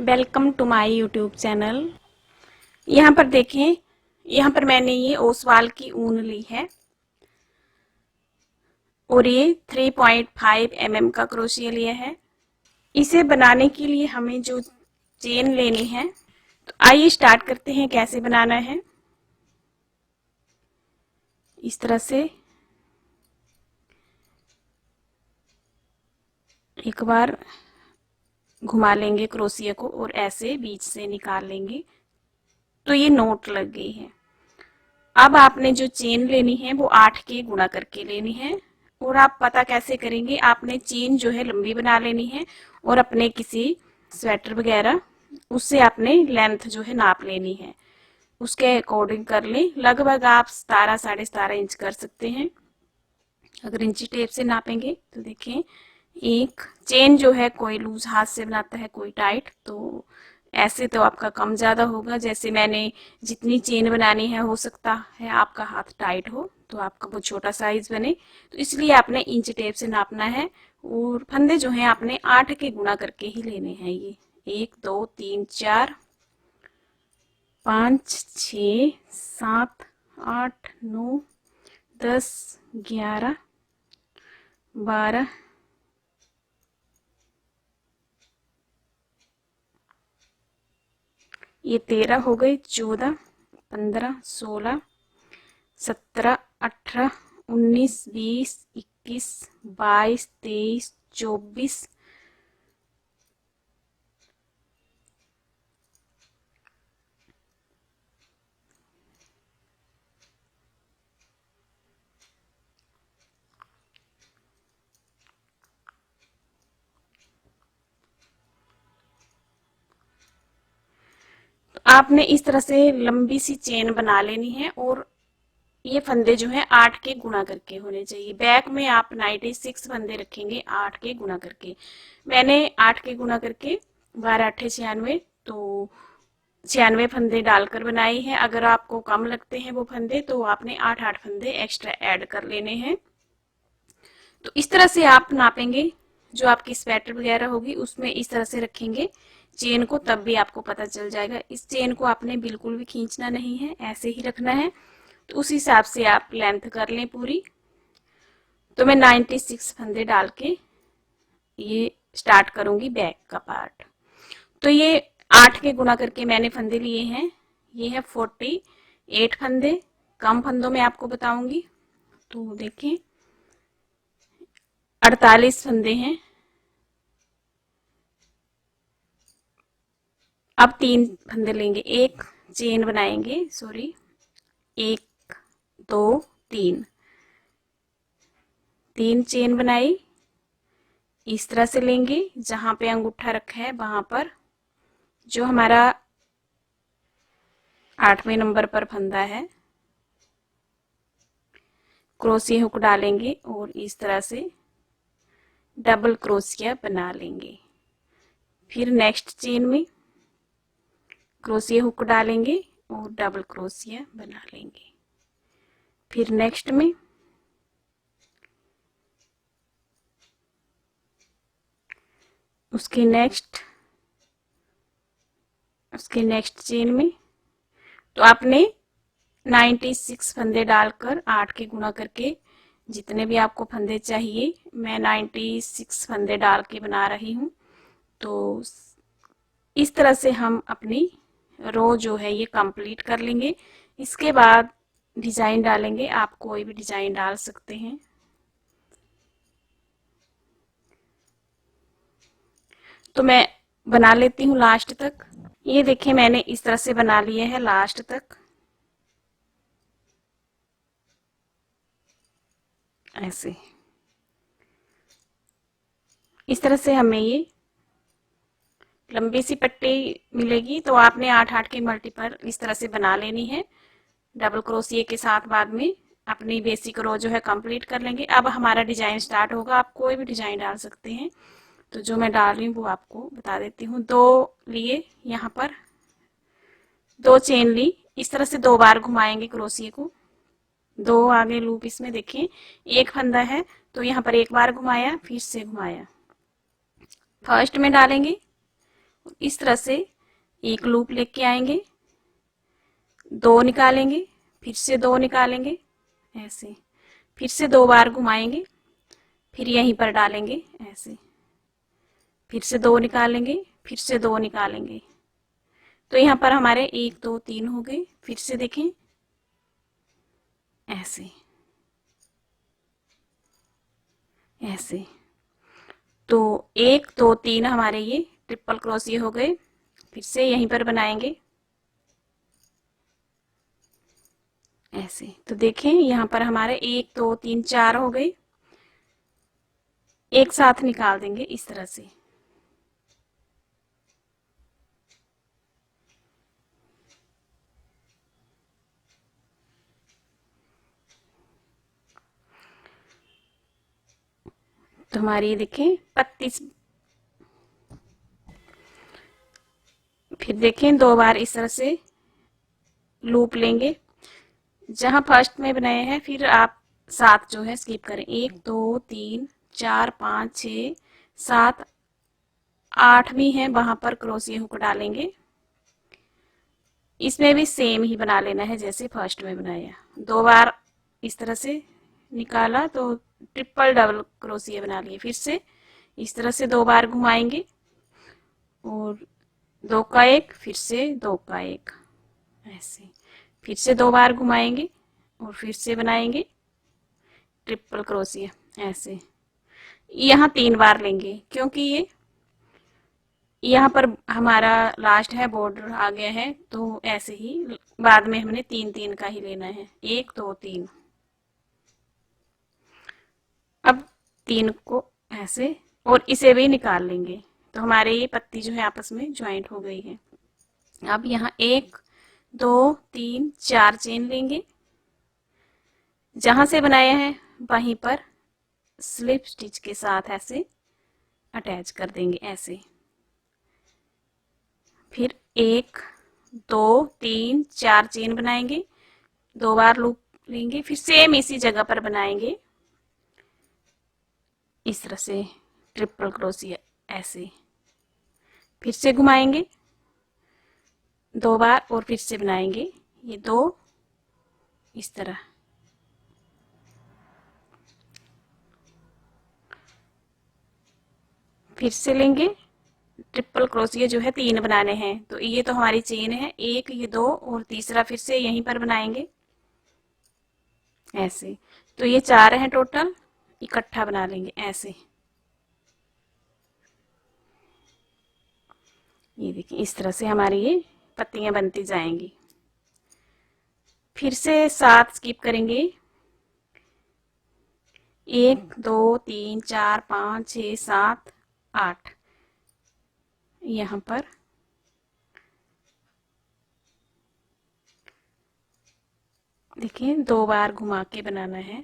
Welcome to my YouTube channel. यहाँ पर देखें, यहाँ पर मैंने ये ओसवाल की ऊन ली है और ये 3.5 mm का क्रोशिया लिया है। इसे बनाने के लिए हमें जो चेन लेनी है, तो आइए स्टार्ट करते हैं कैसे बनाना है। इस तरह से एक बार घुमा लेंगे क्रोशिया को और ऐसे बीच से निकाल लेंगे तो ये नोट लग गई है। अब आपने जो चेन लेनी है वो 8 के गुणा करके लेनी है। और आप पता कैसे करेंगे, आपने चेन जो है लंबी बना लेनी है और अपने किसी स्वेटर वगैरह उससे आपने लेंथ जो है नाप लेनी है, उसके अकॉर्डिंग कर लें। लगभग आप 17 साढ़े 17 इंच कर सकते हैं अगर इंची टेप से नापेंगे। तो देखें, एक चेन जो है कोई लूज हाथ से बनाता है, कोई टाइट, तो ऐसे तो आपका कम ज्यादा होगा। जैसे मैंने जितनी चेन बनानी है, हो सकता है आपका हाथ टाइट हो तो आपका वो छोटा साइज बने, तो इसलिए आपने इंच टेप से नापना है। और फंदे जो हैं आपने 8 के गुणा करके ही लेने हैं। ये 1 2 3 4 5 6 7 8 9 10 11 12 ये 13 हो गई, 14 15 16 17 18 19 20 21 22 23 24 तो आपने इस तरह से लंबी सी चेन बना लेनी है। और ये फंदे जो है 8 के गुणा करके होने चाहिए। बैक में आप 96 फंदे रखेंगे 8 के गुणा करके। मैंने 8 के गुणा करके 12 8 96, तो 96 फंदे डालकर बनाई है। अगर आपको कम लगते हैं वो फंदे तो आपने 8 फंदे एक्स्ट्रा ऐड कर लेने हैं। तो इस तरह से आप नापेंगे, जो आपकी स्वेटर वगैरह होगी उसमें इस तरह से रखेंगे चेन को, तब भी आपको पता चल जाएगा। इस चेन को आपने बिल्कुल भी खींचना नहीं है, ऐसे ही रखना है। तो उस हिसाब से आप लेंथ कर लें पूरी। तो मैं 96 फंदे डाल के ये स्टार्ट करूंगी बैक का पार्ट। तो ये 8 के गुणा करके मैंने फंदे लिए हैं। ये है 48 फंदे। कम फंदों में आपको बताऊंगी। तो देखें, 48 फंदे हैं। अब 3 फंदे लेंगे, एक चेन बनाएंगे, सॉरी, 1 2 3 3 चेन बनाई। इस तरह से लेंगे, जहां पे अंगूठा रखा है वहां पर जो हमारा 8वें नंबर पर फंदा है, क्रोशिया हुक डालेंगे और इस तरह से डबल क्रोशिया बना लेंगे। फिर नेक्स्ट चेन में क्रोशिया हुक डालेंगे और डबल क्रोशिया बना लेंगे। फिर नेक्स्ट में उसके नेक्स्ट चेन में, तो आपने 96 फंदे डालकर 8 के गुणा करके जितने भी आपको फंदे चाहिए, मैं 96 फंदे डाल के बना रही हूँ। तो इस तरह से हम अपनी रो जो है ये कंप्लीट कर लेंगे। इसके बाद डिजाइन डालेंगे, आप कोई भी डिजाइन डाल सकते हैं। तो मैं बना लेती हूँ लास्ट तक। ये देखिए, मैंने इस तरह से बना लिए है लास्ट तक, ऐसे। इस तरह से हमें ये लंबी सी पट्टी मिलेगी। तो आपने 8 के मल्टीपल इस तरह से बना लेनी है डबल क्रोशिया के साथ। बाद में अपनी बेसिक रो जो है कंप्लीट कर लेंगे। अब हमारा डिजाइन स्टार्ट होगा। आप कोई भी डिजाइन डाल सकते हैं। तो जो मैं डाल रही हूँ वो आपको बता देती हूँ। 2 लिए, यहाँ पर 2 चेन ली, इस तरह से 2 बार घुमाएंगे क्रोशिया को। 2 आगे लूप इसमें देखें, एक फंदा है तो यहाँ पर एक बार घुमाया, फिर से घुमाया। फर्स्ट में डालेंगे इस तरह से एक लूप लेके आएंगे, दो निकालेंगे, फिर से दो निकालेंगे ऐसे, फिर से दो बार घुमाएंगे, फिर यहीं पर डालेंगे ऐसे, फिर से दो निकालेंगे, फिर से दो निकालेंगे। तो यहाँ पर हमारे एक दो तीन हो गए। फिर से देखें ऐसे ऐसे। तो एक दो तीन हमारे ये ट्रिपल क्रोशिया हो गए। फिर से यहीं पर बनाएंगे ऐसे। तो देखें यहाँ पर हमारे एक दो तीन चार हो गए। एक साथ निकाल देंगे इस तरह से। तो हमारी ये देखें पत्ती, फिर देखें दो बार इस तरह से लूप लेंगे। जहां फर्स्ट में बनाए हैं फिर आप सात जो है स्किप करें। एक दो तीन चार पाँच छ सात, आठवीं है वहां पर क्रोशिया हुक डालेंगे। इसमें भी सेम ही बना लेना है जैसे फर्स्ट में बनाया। दो बार इस तरह से निकाला तो ट्रिपल डबल क्रोशिया बना लिए। फिर से इस तरह से दो बार घुमाएंगे और दो का एक, फिर से दो का एक ऐसे, फिर से दो बार घुमाएंगे और फिर से बनाएंगे ट्रिपल क्रोशिया ऐसे। यहाँ तीन बार लेंगे क्योंकि ये यहाँ पर हमारा लास्ट है, बॉर्डर आ गया है, तो ऐसे ही बाद में हमने तीन तीन का ही लेना है। एक दो तीन। अब तीन को ऐसे और इसे भी निकाल लेंगे। तो हमारे ये पत्ती जो है आपस में ज्वाइंट हो गई है। अब यहाँ एक दो तीन चार चेन लेंगे। जहां से बनाया है वहीं पर स्लिप स्टिच के साथ ऐसे अटैच कर देंगे ऐसे। फिर एक दो तीन चार चेन बनाएंगे, दो बार लूप लेंगे, फिर सेम इसी जगह पर बनाएंगे इस तरह से ट्रिपल क्रोशिया ऐसे। फिर से घुमाएंगे दो बार और फिर से बनाएंगे ये दो इस तरह। फिर से लेंगे ट्रिपल क्रोशिया जो है तीन बनाने हैं। तो ये तो हमारी चेन है, एक ये दो और तीसरा फिर से यहीं पर बनाएंगे ऐसे। तो ये चार हैं टोटल, इकट्ठा बना लेंगे ऐसे। ये देखिए इस तरह से हमारी ये पत्तियां बनती जाएंगी। फिर से सात स्किप करेंगे। एक दो तीन चार पाँच छ सात आठ। यहाँ पर देखिए दो बार घुमा के बनाना है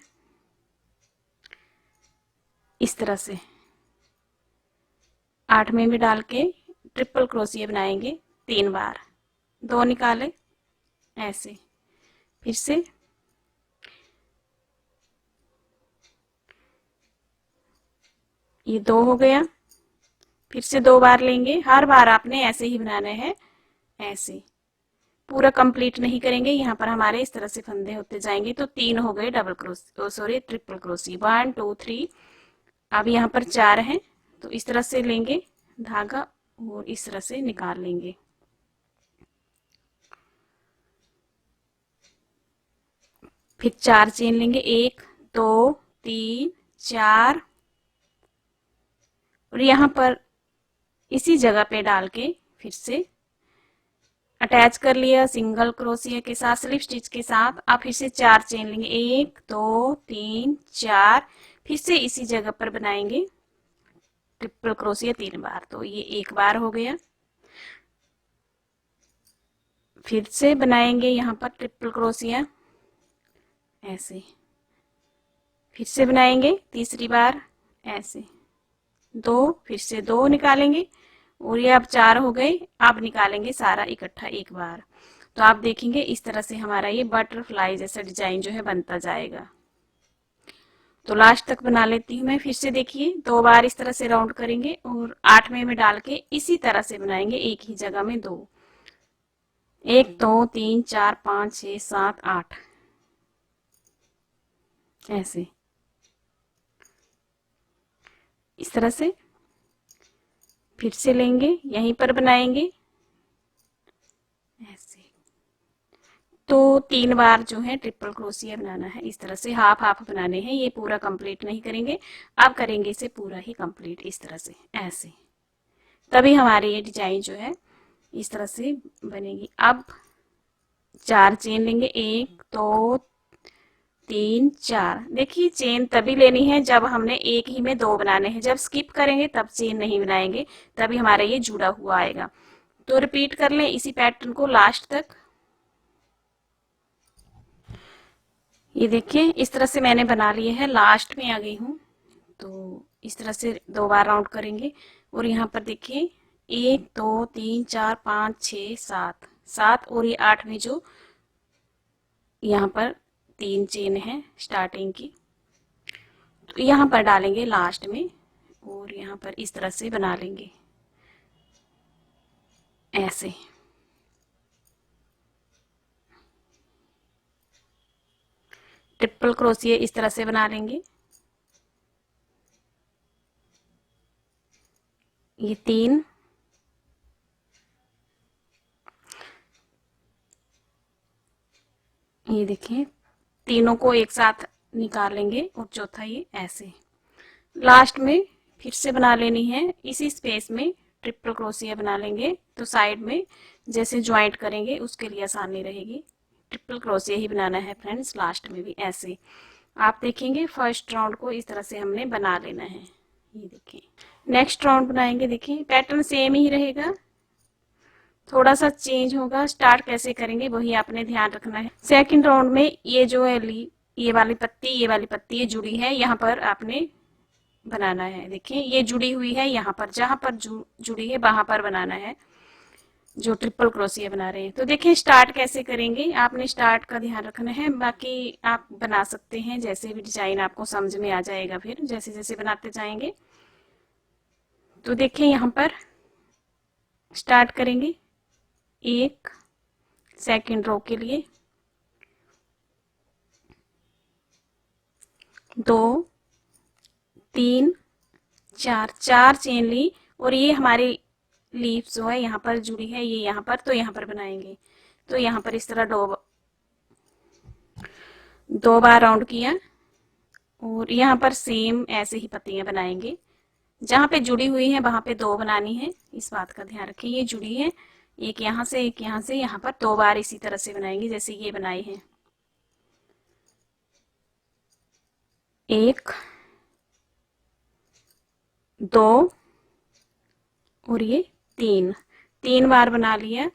इस तरह से। आठ में भी डाल के ट्रिपल क्रोशिया बनाएंगे तीन बार, दो निकाले ऐसे। फिर से ये दो हो गया। फिर से दो बार लेंगे, हर बार आपने ऐसे ही बनाना है ऐसे। पूरा कंप्लीट नहीं करेंगे, यहाँ पर हमारे इस तरह से फंदे होते जाएंगे। तो तीन हो गए double crochet, sorry triple crochet, one two three. अब यहाँ पर चार हैं तो इस तरह से लेंगे धागा और इस तरह से निकाल लेंगे। फिर चार चेन लेंगे, एक दो तीन चार, और यहाँ पर इसी जगह पे डाल के फिर से अटैच कर लिया सिंगल क्रोशिया के साथ, स्लिप स्टिच के साथ। अब फिर से चार चेन लेंगे, एक दो तीन चार, फिर से इसी जगह पर बनाएंगे ट्रिपल क्रोशिया तीन बार। तो ये एक बार हो गया। फिर से बनाएंगे यहाँ पर ट्रिपल क्रोशिया ऐसे। फिर से बनाएंगे तीसरी बार ऐसे, दो, फिर से दो निकालेंगे और ये अब चार हो गए। अब निकालेंगे सारा इकट्ठा एक बार। तो आप देखेंगे इस तरह से हमारा ये बटरफ्लाई जैसा डिजाइन जो है बनता जाएगा। तो लास्ट तक बना लेती हूँ मैं। फिर से देखिए 2 बार इस तरह से राउंड करेंगे और 8वें में डाल के इसी तरह से बनाएंगे, एक ही जगह में 2, 1 2 3 4 5 6 7 8 ऐसे, इस तरह से फिर से लेंगे, यहीं पर बनाएंगे ऐसे। तो 3 बार जो है ट्रिपल क्रोशिया बनाना है, इस तरह से हाफ हाफ बनाने हैं, ये पूरा कंप्लीट नहीं करेंगे, अब करेंगे इसे पूरा ही कंप्लीट इस तरह से ऐसे, तभी हमारी ये डिजाइन जो है इस तरह से बनेगी। अब 4 चेन लेंगे, 1 2 3 4। देखिए चेन तभी लेनी है जब हमने एक ही में 2 बनाने हैं, जब स्किप करेंगे तब चेन नहीं बनाएंगे, तभी हमारा ये जुड़ा हुआ आएगा। तो रिपीट कर लें इसी पैटर्न को लास्ट तक। ये देखिए इस तरह से मैंने बना लिए है, लास्ट में आ गई हूँ। तो इस तरह से 2 बार राउंड करेंगे और यहाँ पर देखिए 1 2 3 4 5 6 7 7 और ये 8 में जो यहाँ पर 3 चेन है स्टार्टिंग की, तो यहाँ पर डालेंगे लास्ट में और यहाँ पर इस तरह से बना लेंगे ऐसे। ट्रिपल क्रोशिया इस तरह से बना लेंगे। ये 3, ये देखिए तीनों को एक साथ निकाल लेंगे और चौथा ये ऐसे। लास्ट में फिर से बना लेनी है इसी स्पेस में ट्रिपल क्रोशिया बना लेंगे, तो साइड में जैसे ज्वाइंट करेंगे उसके लिए आसानी रहेगी। ट्रिपल क्रोशिया ही बनाना है फ्रेंड्स, लास्ट में भी ऐसे। आप देखेंगे फर्स्ट राउंड को इस तरह से हमने बना लेना है। ये देखिए नेक्स्ट राउंड बनाएंगे, देखिए पैटर्न सेम ही रहेगा, थोड़ा सा चेंज होगा। स्टार्ट कैसे करेंगे वही आपने ध्यान रखना है। सेकंड राउंड में ये जो है ये वाली पत्ती ये जुड़ी है, यहाँ पर आपने बनाना है। देखिए ये जुड़ी हुई है, यहाँ पर जहां पर जुड़ी है वहां पर बनाना है जो ट्रिपल क्रोशिया बना रहे हैं। तो देखिए स्टार्ट कैसे करेंगे, आपने स्टार्ट का ध्यान रखना है, बाकी आप बना सकते हैं जैसे भी डिजाइन आपको समझ में आ जाएगा फिर जैसे जैसे बनाते जाएंगे। तो देखिए यहाँ पर स्टार्ट करेंगे, एक सेकंड रो के लिए 2 3 4 4 चेन ली और ये हमारी लीफ जो है यहाँ पर जुड़ी है, ये यहाँ पर, तो यहाँ पर बनाएंगे। तो यहाँ पर इस तरह 2 बार राउंड किया और यहाँ पर सेम ऐसे ही पत्तियां बनाएंगे, जहां पे जुड़ी हुई है वहां पे 2 बनानी है, इस बात का ध्यान रखें। ये जुड़ी है, एक यहाँ से एक यहाँ से, यहाँ पर 2 बार इसी तरह से बनाएंगे जैसे ये बनाई है। 1 2 और ये 3 बार बना लिया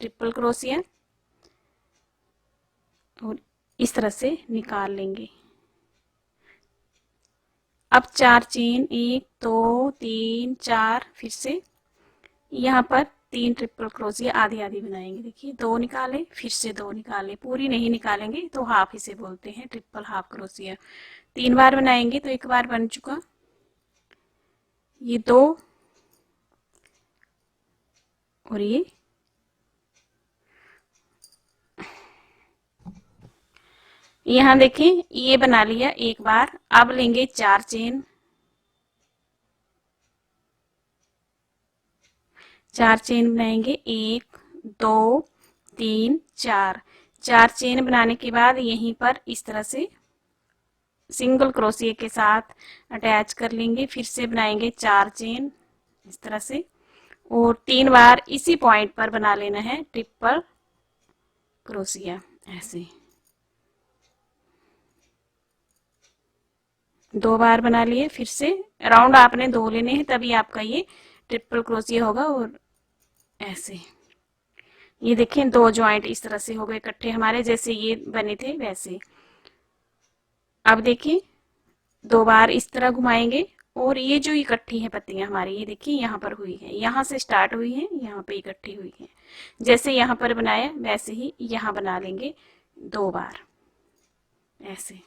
ट्रिपल क्रोशिया और इस तरह से निकाल लेंगे। अब 4 चेन, 1 2 3 4, फिर से यहाँ पर 3 ट्रिपल क्रोशिया आधी आधी बनाएंगे। देखिए 2 निकाले, फिर से 2 निकाले, पूरी नहीं निकालेंगे तो हाफ इसे बोलते हैं, ट्रिपल हाफ क्रोशिया। 3 बार बनाएंगे तो एक बार बन चुका, ये 2 और ये यहाँ देखें ये बना लिया एक बार। अब लेंगे 4 चेन, 4 चेन बनाएंगे, 1 2 3 4। 4 चेन बनाने के बाद यहीं पर इस तरह से सिंगल क्रोशिया के साथ अटैच कर लेंगे, फिर से बनाएंगे 4 चेन इस तरह से और 3 बार इसी पॉइंट पर बना लेना है ट्रिपल क्रोशिया ऐसे। 2 बार बना लिए, फिर से राउंड आपने 2 लेने हैं तभी आपका ये ट्रिपल क्रोशिया होगा और ऐसे। ये देखें 2 ज्वाइंट इस तरह से हो गए इकट्ठे हमारे, जैसे ये बने थे वैसे। अब देखिए 2 बार इस तरह घुमाएंगे और ये जो इकट्ठी है पत्तियां हमारी, ये देखिए यहाँ पर हुई है, यहाँ से स्टार्ट हुई है, यहाँ पे इकट्ठी हुई है, जैसे यहाँ पर बनाया वैसे ही यहाँ बना लेंगे 2 बार ऐसे।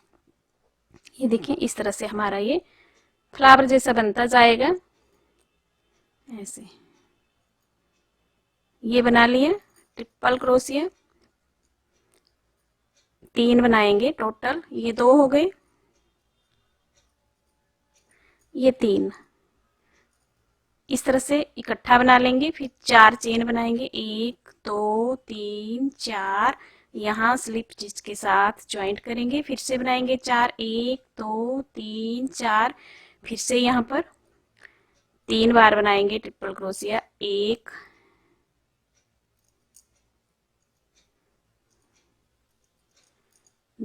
ये देखिए इस तरह से हमारा ये फ्लावर जैसा बनता जाएगा। ऐसे ये बना लिए ट्रिपल क्रोशिया, 3 बनाएंगे टोटल, ये 2 हो गए, ये 3 इस तरह से इकट्ठा बना लेंगे। फिर 4 चेन बनाएंगे, 1 2 3 4, यहाँ स्लिप स्टिच के साथ ज्वाइंट करेंगे। फिर से बनाएंगे 4, 1 2 3 4, फिर से यहाँ पर 3 बार बनाएंगे ट्रिपल क्रोशिया, 1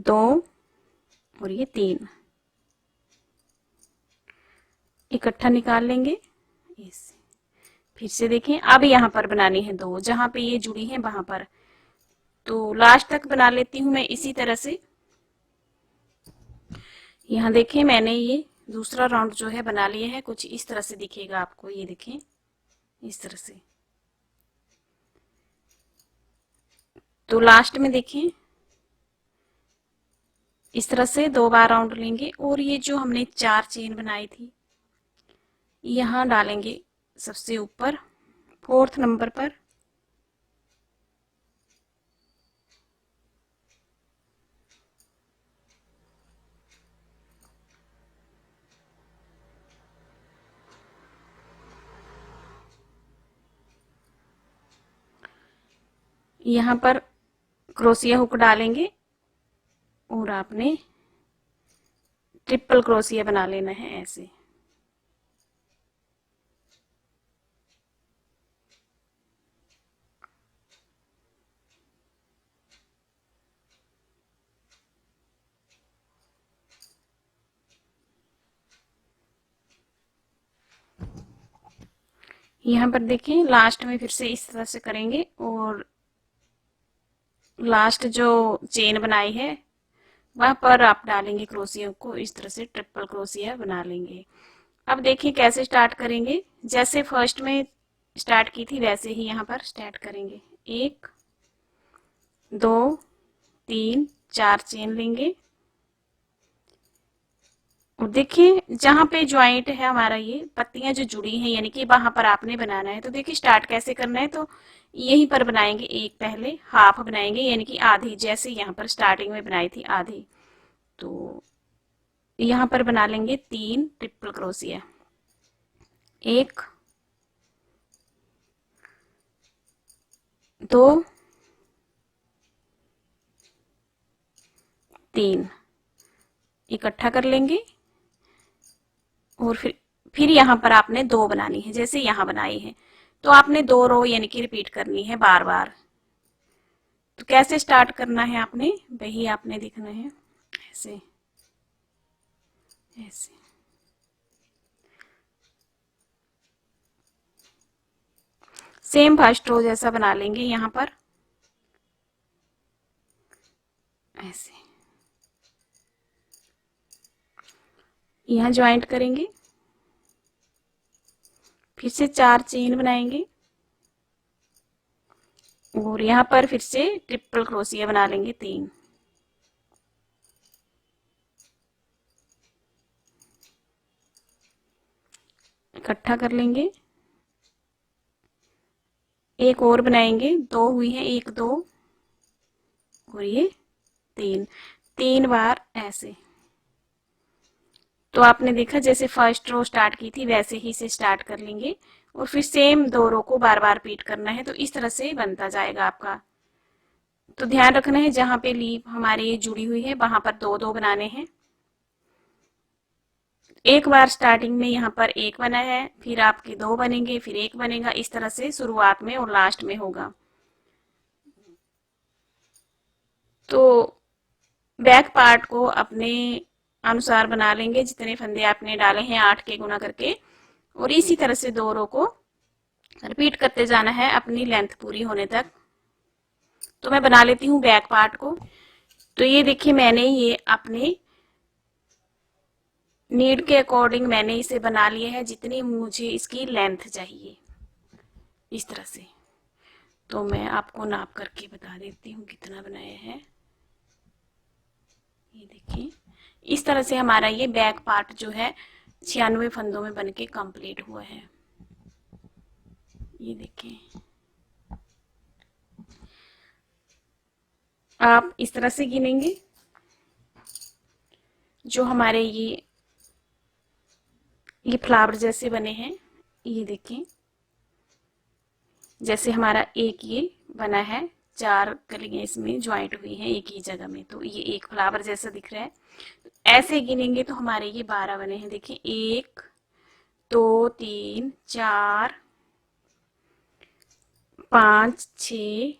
2 और ये 3 इकट्ठा निकाल लेंगे ऐसे। फिर से देखें, अब यहाँ पर बनानी है 2, जहां पे ये जुड़ी है वहां पर, तो लास्ट तक बना लेती हूँ मैं इसी तरह से। यहाँ देखें मैंने ये दूसरा राउंड जो है बना लिया है, कुछ इस तरह से दिखेगा आपको, ये देखें इस तरह से। तो लास्ट में देखें इस तरह से 2 बार राउंड लेंगे और ये जो हमने 4 चेन बनाई थी यहाँ डालेंगे सबसे ऊपर 4th नंबर पर। यहाँ पर क्रोशिया हुक डालेंगे और आपने ट्रिपल क्रोशिया बना लेना है ऐसे। यहाँ पर देखिए लास्ट में फिर से इस तरह से करेंगे और लास्ट जो चेन बनाई है वहां पर आप डालेंगे क्रोशिया को, इस तरह से ट्रिपल क्रोशिया बना लेंगे। अब देखिए कैसे स्टार्ट करेंगे, जैसे फर्स्ट में स्टार्ट की थी वैसे ही यहाँ पर स्टार्ट करेंगे। 1 2 3 4 चेन लेंगे और देखिए जहां पे ज्वाइंट है हमारा, ये पत्तियां जो जुड़ी हैं यानी कि वहां पर आपने बनाना है। तो देखिए स्टार्ट कैसे करना है, तो यहीं पर बनाएंगे, एक पहले हाफ बनाएंगे यानी कि आधी, जैसे यहाँ पर स्टार्टिंग में बनाई थी आधी। तो यहाँ पर बना लेंगे 3 ट्रिपल क्रोशिया, 1 2 3 इकट्ठा कर लेंगे और फिर यहाँ पर आपने 2 बनानी है, जैसे यहाँ बनाई है। तो आपने 2 रो यानी कि रिपीट करनी है बार बार। तो कैसे स्टार्ट करना है आपने, वही आपने देखना है, ऐसे ऐसे। सेम फर्स्ट रो जैसा बना लेंगे यहाँ पर ऐसे। यहाँ ज्वाइंट करेंगे, फिर से 4 चेन बनाएंगे और यहाँ पर फिर से ट्रिपल क्रोशिया बना लेंगे 3। इकट्ठा कर लेंगे, एक और बनाएंगे, 2 हुई है, 1 2 और ये 3 बार ऐसे। तो आपने देखा जैसे फर्स्ट रो स्टार्ट की थी वैसे ही से स्टार्ट कर लेंगे और फिर सेम 2 रो को बार बार रिपीट करना है। तो इस तरह से बनता जाएगा आपका। तो ध्यान रखना है जहां पे लीफ हमारी ये जुड़ी हुई है वहां पर 2 2 बनाने हैं। एक बार स्टार्टिंग में यहाँ पर 1 बना है, फिर आपके 2 बनेंगे, फिर 1 बनेगा, इस तरह से शुरुआत में और लास्ट में होगा। तो बैक पार्ट को अपने अनुसार बना लेंगे, जितने फंदे आपने डाले हैं 8 के गुना करके, और इसी तरह से 2 रो को रिपीट करते जाना है अपनी लेंथ पूरी होने तक। तो मैं बना लेती हूँ बैक पार्ट को। तो ये देखिए मैंने ये अपने नीड के अकॉर्डिंग मैंने इसे बना लिया है, जितनी मुझे इसकी लेंथ चाहिए, इस तरह से। तो मैं आपको नाप करके बता देती हूँ कितना बनाया है। ये देखिए इस तरह से हमारा ये बैक पार्ट जो है 96 फंदों में बनके कंप्लीट हुआ है। ये देखें, आप इस तरह से गिनेंगे। जो हमारे ये फ्लावर जैसे बने हैं, ये देखें, जैसे हमारा एक ये बना है, 4 कलियां इसमें ज्वाइंट हुई हैं एक ही जगह में, तो ये एक फ्लावर जैसा दिख रहा है। ऐसे गिनेंगे तो हमारे ये 12 बने हैं। देखिए 1 2 3 4 5 6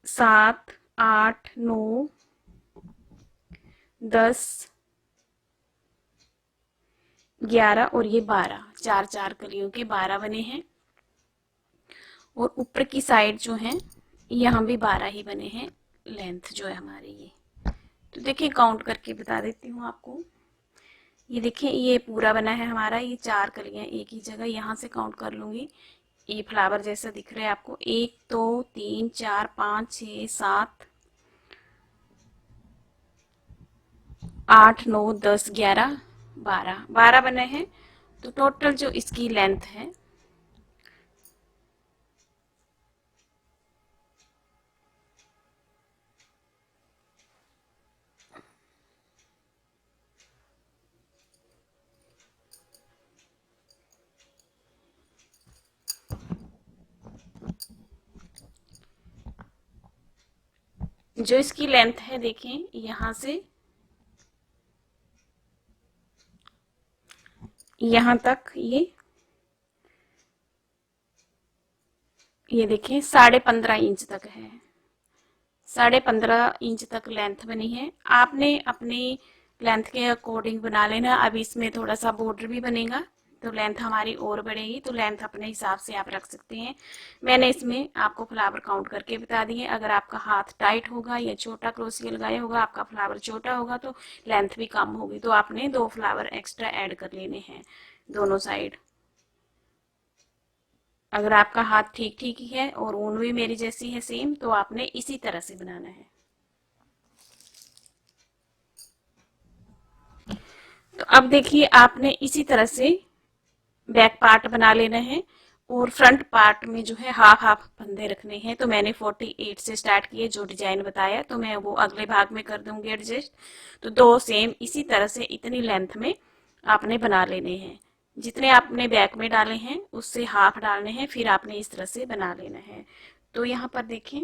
7 8 9 10 11 और ये 12, 4 कलियों के 12 बने हैं। और ऊपर की साइड जो है यहाँ भी 12 ही बने हैं, लेंथ जो है हमारी ये। तो देखिए काउंट करके बता देती हूँ आपको। ये देखिए ये पूरा बना है हमारा, ये 4 कलियां एक ही जगह, यहाँ से काउंट कर लूंगी। ये फ्लावर जैसा दिख रहा है आपको, 1 2 3 4 5 6 7 8 9 10 11 12 बने हैं। तो टोटल जो इसकी लेंथ है जो इसकी लेंथ है, देखें यहाँ से यहाँ तक ये देखें 15.5 इंच तक है। 15.5 इंच तक लेंथ बनी है। आपने अपनी लेंथ के अकॉर्डिंग बना लेना। अब इसमें थोड़ा सा बॉर्डर भी बनेगा तो लेंथ हमारी और बढ़ेगी, तो लेंथ अपने हिसाब से आप रख सकते हैं। मैंने इसमें आपको फ्लावर काउंट करके बता दिए। अगर आपका हाथ टाइट होगा या छोटा क्रोशिया लगाया होगा, आपका फ्लावर छोटा होगा तो लेंथ भी कम होगी, तो आपने 2 फ्लावर एक्स्ट्रा ऐड कर लेने हैं दोनों साइड। अगर आपका हाथ ठीक ठीक ही है और ऊन भी मेरी जैसी है सेम, तो आपने इसी तरह से बनाना है। तो अब देखिए आपने इसी तरह से बैक पार्ट बना लेना है और फ्रंट पार्ट में जो है हाफ हाफ फंदे रखने हैं। तो मैंने 48 से स्टार्ट किए जो डिजाइन बताया, तो मैं वो अगले भाग में कर दूंगी एडजस्ट। तो 2 सेम इसी तरह से इतनी लेंथ में आपने बना लेने हैं। जितने आपने बैक में डाले हैं उससे हाफ डालने हैं, फिर आपने इस तरह से बना लेना है। तो यहाँ पर देखें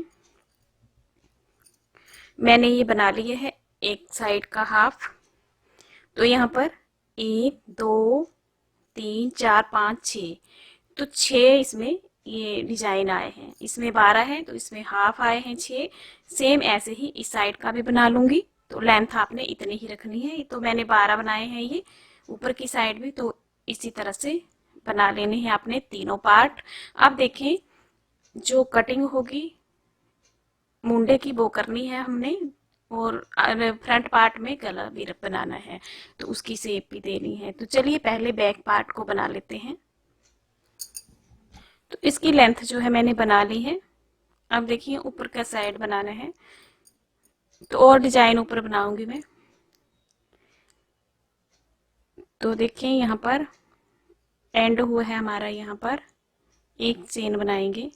मैंने ये बना लिए है एक साइड का हाफ। तो यहाँ पर 1 2 3 4 5 6, तो 6 इसमें ये डिजाइन आए हैं। इसमें 12 है तो इसमें हाफ आए हैं 6। सेम ऐसे ही इस साइड का भी बना लूंगी। तो लेंथ आपने इतनी ही रखनी है। तो मैंने 12 बनाए हैं ये ऊपर की साइड भी, तो इसी तरह से बना लेने हैं आपने तीनों पार्ट। अब देखें जो कटिंग होगी मुंडे की वो करनी है हमने, और फ्रंट पार्ट में गला भी बनाना है, तो उसकी शेप भी देनी है। तो चलिए पहले बैक पार्ट को बना लेते हैं। तो इसकी लेंथ जो है मैंने बना ली है। अब देखिए ऊपर का साइड बनाना है, तो और डिजाइन ऊपर बनाऊंगी मैं। तो देखिए यहाँ पर एंड हुआ है हमारा, यहाँ पर एक चेन बनाएंगे,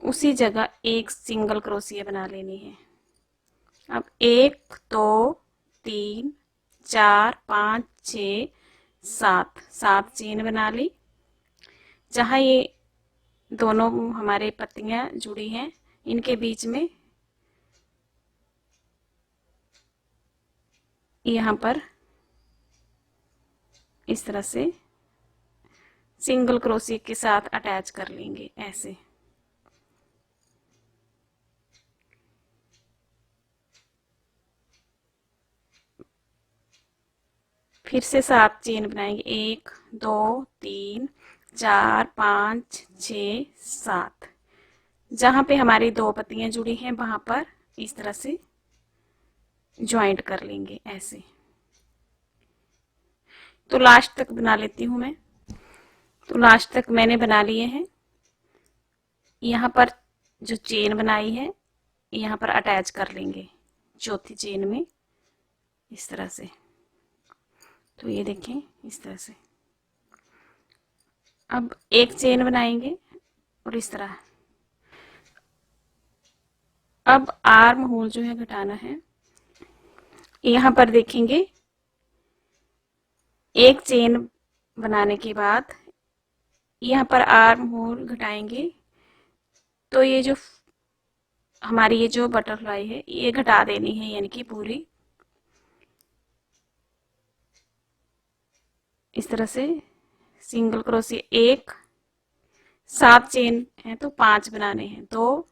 उसी जगह एक सिंगल क्रोशिया बना लेनी है। अब 1 2 3 4 5 6 7 चेन बना ली। जहाँ ये दोनों हमारे पत्तियां जुड़ी हैं इनके बीच में यहाँ पर इस तरह से सिंगल क्रोशिया के साथ अटैच कर लेंगे ऐसे। फिर से 7 चेन बनाएंगे, 1 2 3 4 5 6 7। जहां पे हमारी 2 पत्तियां जुड़ी हैं वहां पर इस तरह से ज्वाइंट कर लेंगे ऐसे। तो लास्ट तक बना लेती हूं मैं। तो लास्ट तक मैंने बना लिए हैं। यहाँ पर जो चेन बनाई है यहाँ पर अटैच कर लेंगे चौथी चेन में इस तरह से। तो ये देखें इस तरह से। अब एक चेन बनाएंगे और इस तरह। अब आर्म होल जो है घटाना है। यहाँ पर देखेंगे एक चेन बनाने के बाद यहाँ पर आर्म होल घटाएंगे तो ये जो हमारी ये जो बटरफ्लाई है ये घटा देनी है, यानी कि पूरी इस तरह से। सिंगल क्रोशिया एक, 7 चेन है तो 5 बनाने हैं। 2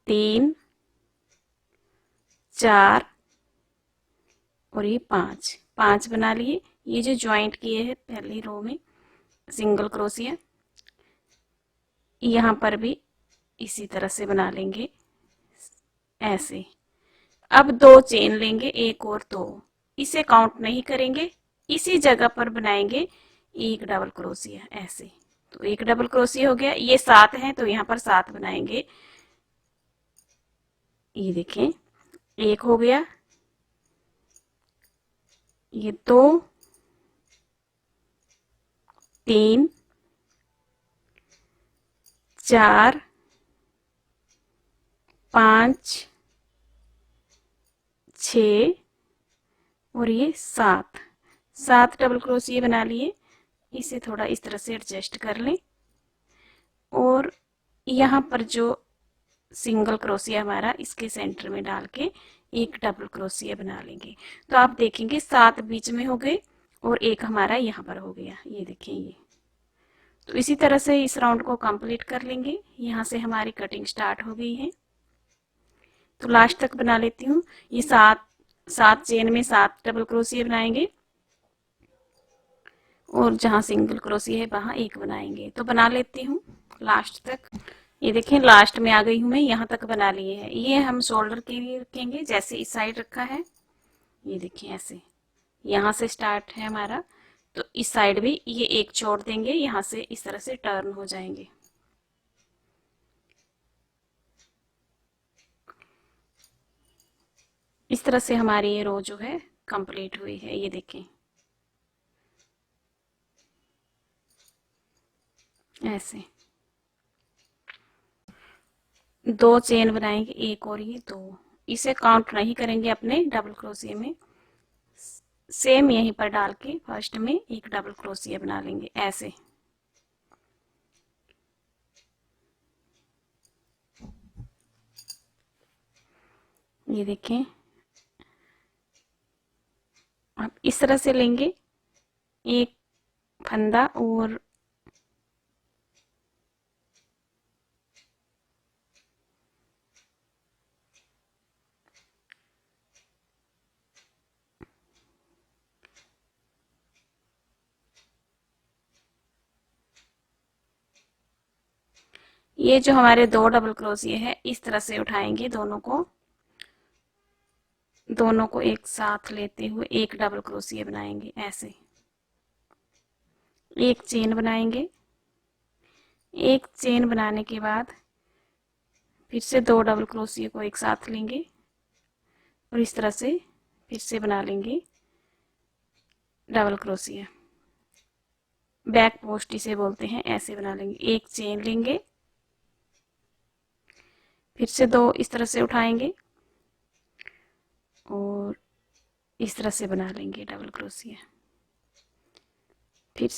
3 4 और ये 5 बना लिए। ये जो ज्वाइंट किए हैं पहली रो में सिंगल क्रोशिया, यहाँ पर भी इसी तरह से बना लेंगे ऐसे। अब 2 चेन लेंगे, एक और 2, इसे काउंट नहीं करेंगे, इसी जगह पर बनाएंगे एक डबल क्रोशिया ऐसे। तो एक डबल क्रोशिया हो गया। ये 7 है तो यहाँ पर 7 बनाएंगे। ये देखें एक हो गया, ये 2 3 4 5 6 और ये 7 डबल क्रोशिया बना लिए। इसे थोड़ा इस तरह से एडजस्ट कर लें और यहाँ पर जो सिंगल क्रोशिया हमारा इसके सेंटर में डाल के एक डबल क्रोशिया बना लेंगे। तो आप देखेंगे 7 बीच में हो गए और एक हमारा यहाँ पर हो गया। ये देखें ये। तो इसी तरह से इस राउंड को कंप्लीट कर लेंगे। यहाँ से हमारी कटिंग स्टार्ट हो गई है। तो लास्ट तक बना लेती हूँ। ये 7 चेन में 7 डबल क्रोशिया बनाएंगे और जहाँ सिंगल क्रोशिया है वहां एक बनाएंगे। तो बना लेती हूँ लास्ट तक। ये देखें लास्ट में आ गई हूँ मैं, यहाँ तक बना लिए है। ये हम शोल्डर के लिए रखेंगे जैसे इस साइड रखा है। ये देखें ऐसे, यहाँ से स्टार्ट है हमारा तो इस साइड भी ये एक छोड़ देंगे, यहाँ से इस तरह से टर्न हो जाएंगे। इस तरह से हमारी ये रो जो है कंप्लीट हुई है। ये देखें ऐसे 2 चेन बनाएंगे, एक और ये 2, इसे काउंट नहीं करेंगे अपने डबल क्रोशिया में। सेम यहीं पर डाल के फर्स्ट में एक डबल क्रोशिया बना लेंगे ऐसे। ये देखें अब इस तरह से लेंगे एक फंदा और ये जो हमारे 2 डबल क्रोशिया है इस तरह से उठाएंगे, दोनों को एक साथ लेते हुए एक डबल क्रोशिया बनाएंगे ऐसे। एक चेन बनाएंगे, एक चेन बनाने के बाद फिर से 2 डबल क्रोशिया को एक साथ लेंगे और इस तरह से फिर से बना लेंगे डबल क्रोशिया। बैक पोस्ट इसे बोलते हैं, ऐसे बना लेंगे। एक चेन लेंगे, फिर से 2 इस तरह से उठाएंगे और इस तरह से बना लेंगे डबल क्रोशिया। फिर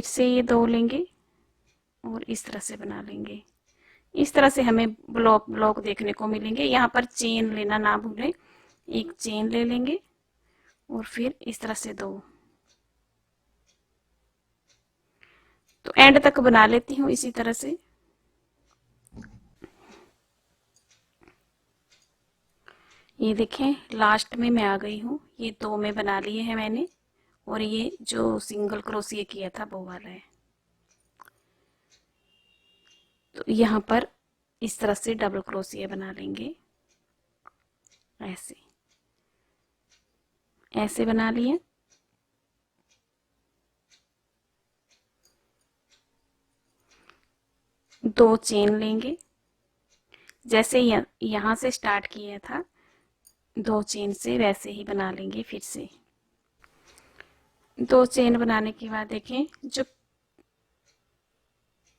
से ये 2 लेंगे और इस तरह से बना लेंगे। इस तरह से हमें ब्लॉक देखने को मिलेंगे। यहाँ पर चेन लेना ना भूलें, एक चेन ले लेंगे और फिर इस तरह से 2। तो एंड तक बना लेती हूँ इसी तरह से। ये देखें लास्ट में मैं आ गई हूँ। ये 2 में बना लिए हैं मैंने और ये जो सिंगल क्रोशिया किया था वो वाला है। तो यहाँ पर इस तरह से डबल क्रोशिया बना लेंगे ऐसे, ऐसे बना लिए। 2 चेन लेंगे, जैसे यहाँ से स्टार्ट किया था 2 चेन से वैसे ही बना लेंगे। फिर से 2 चेन बनाने के बाद देखें,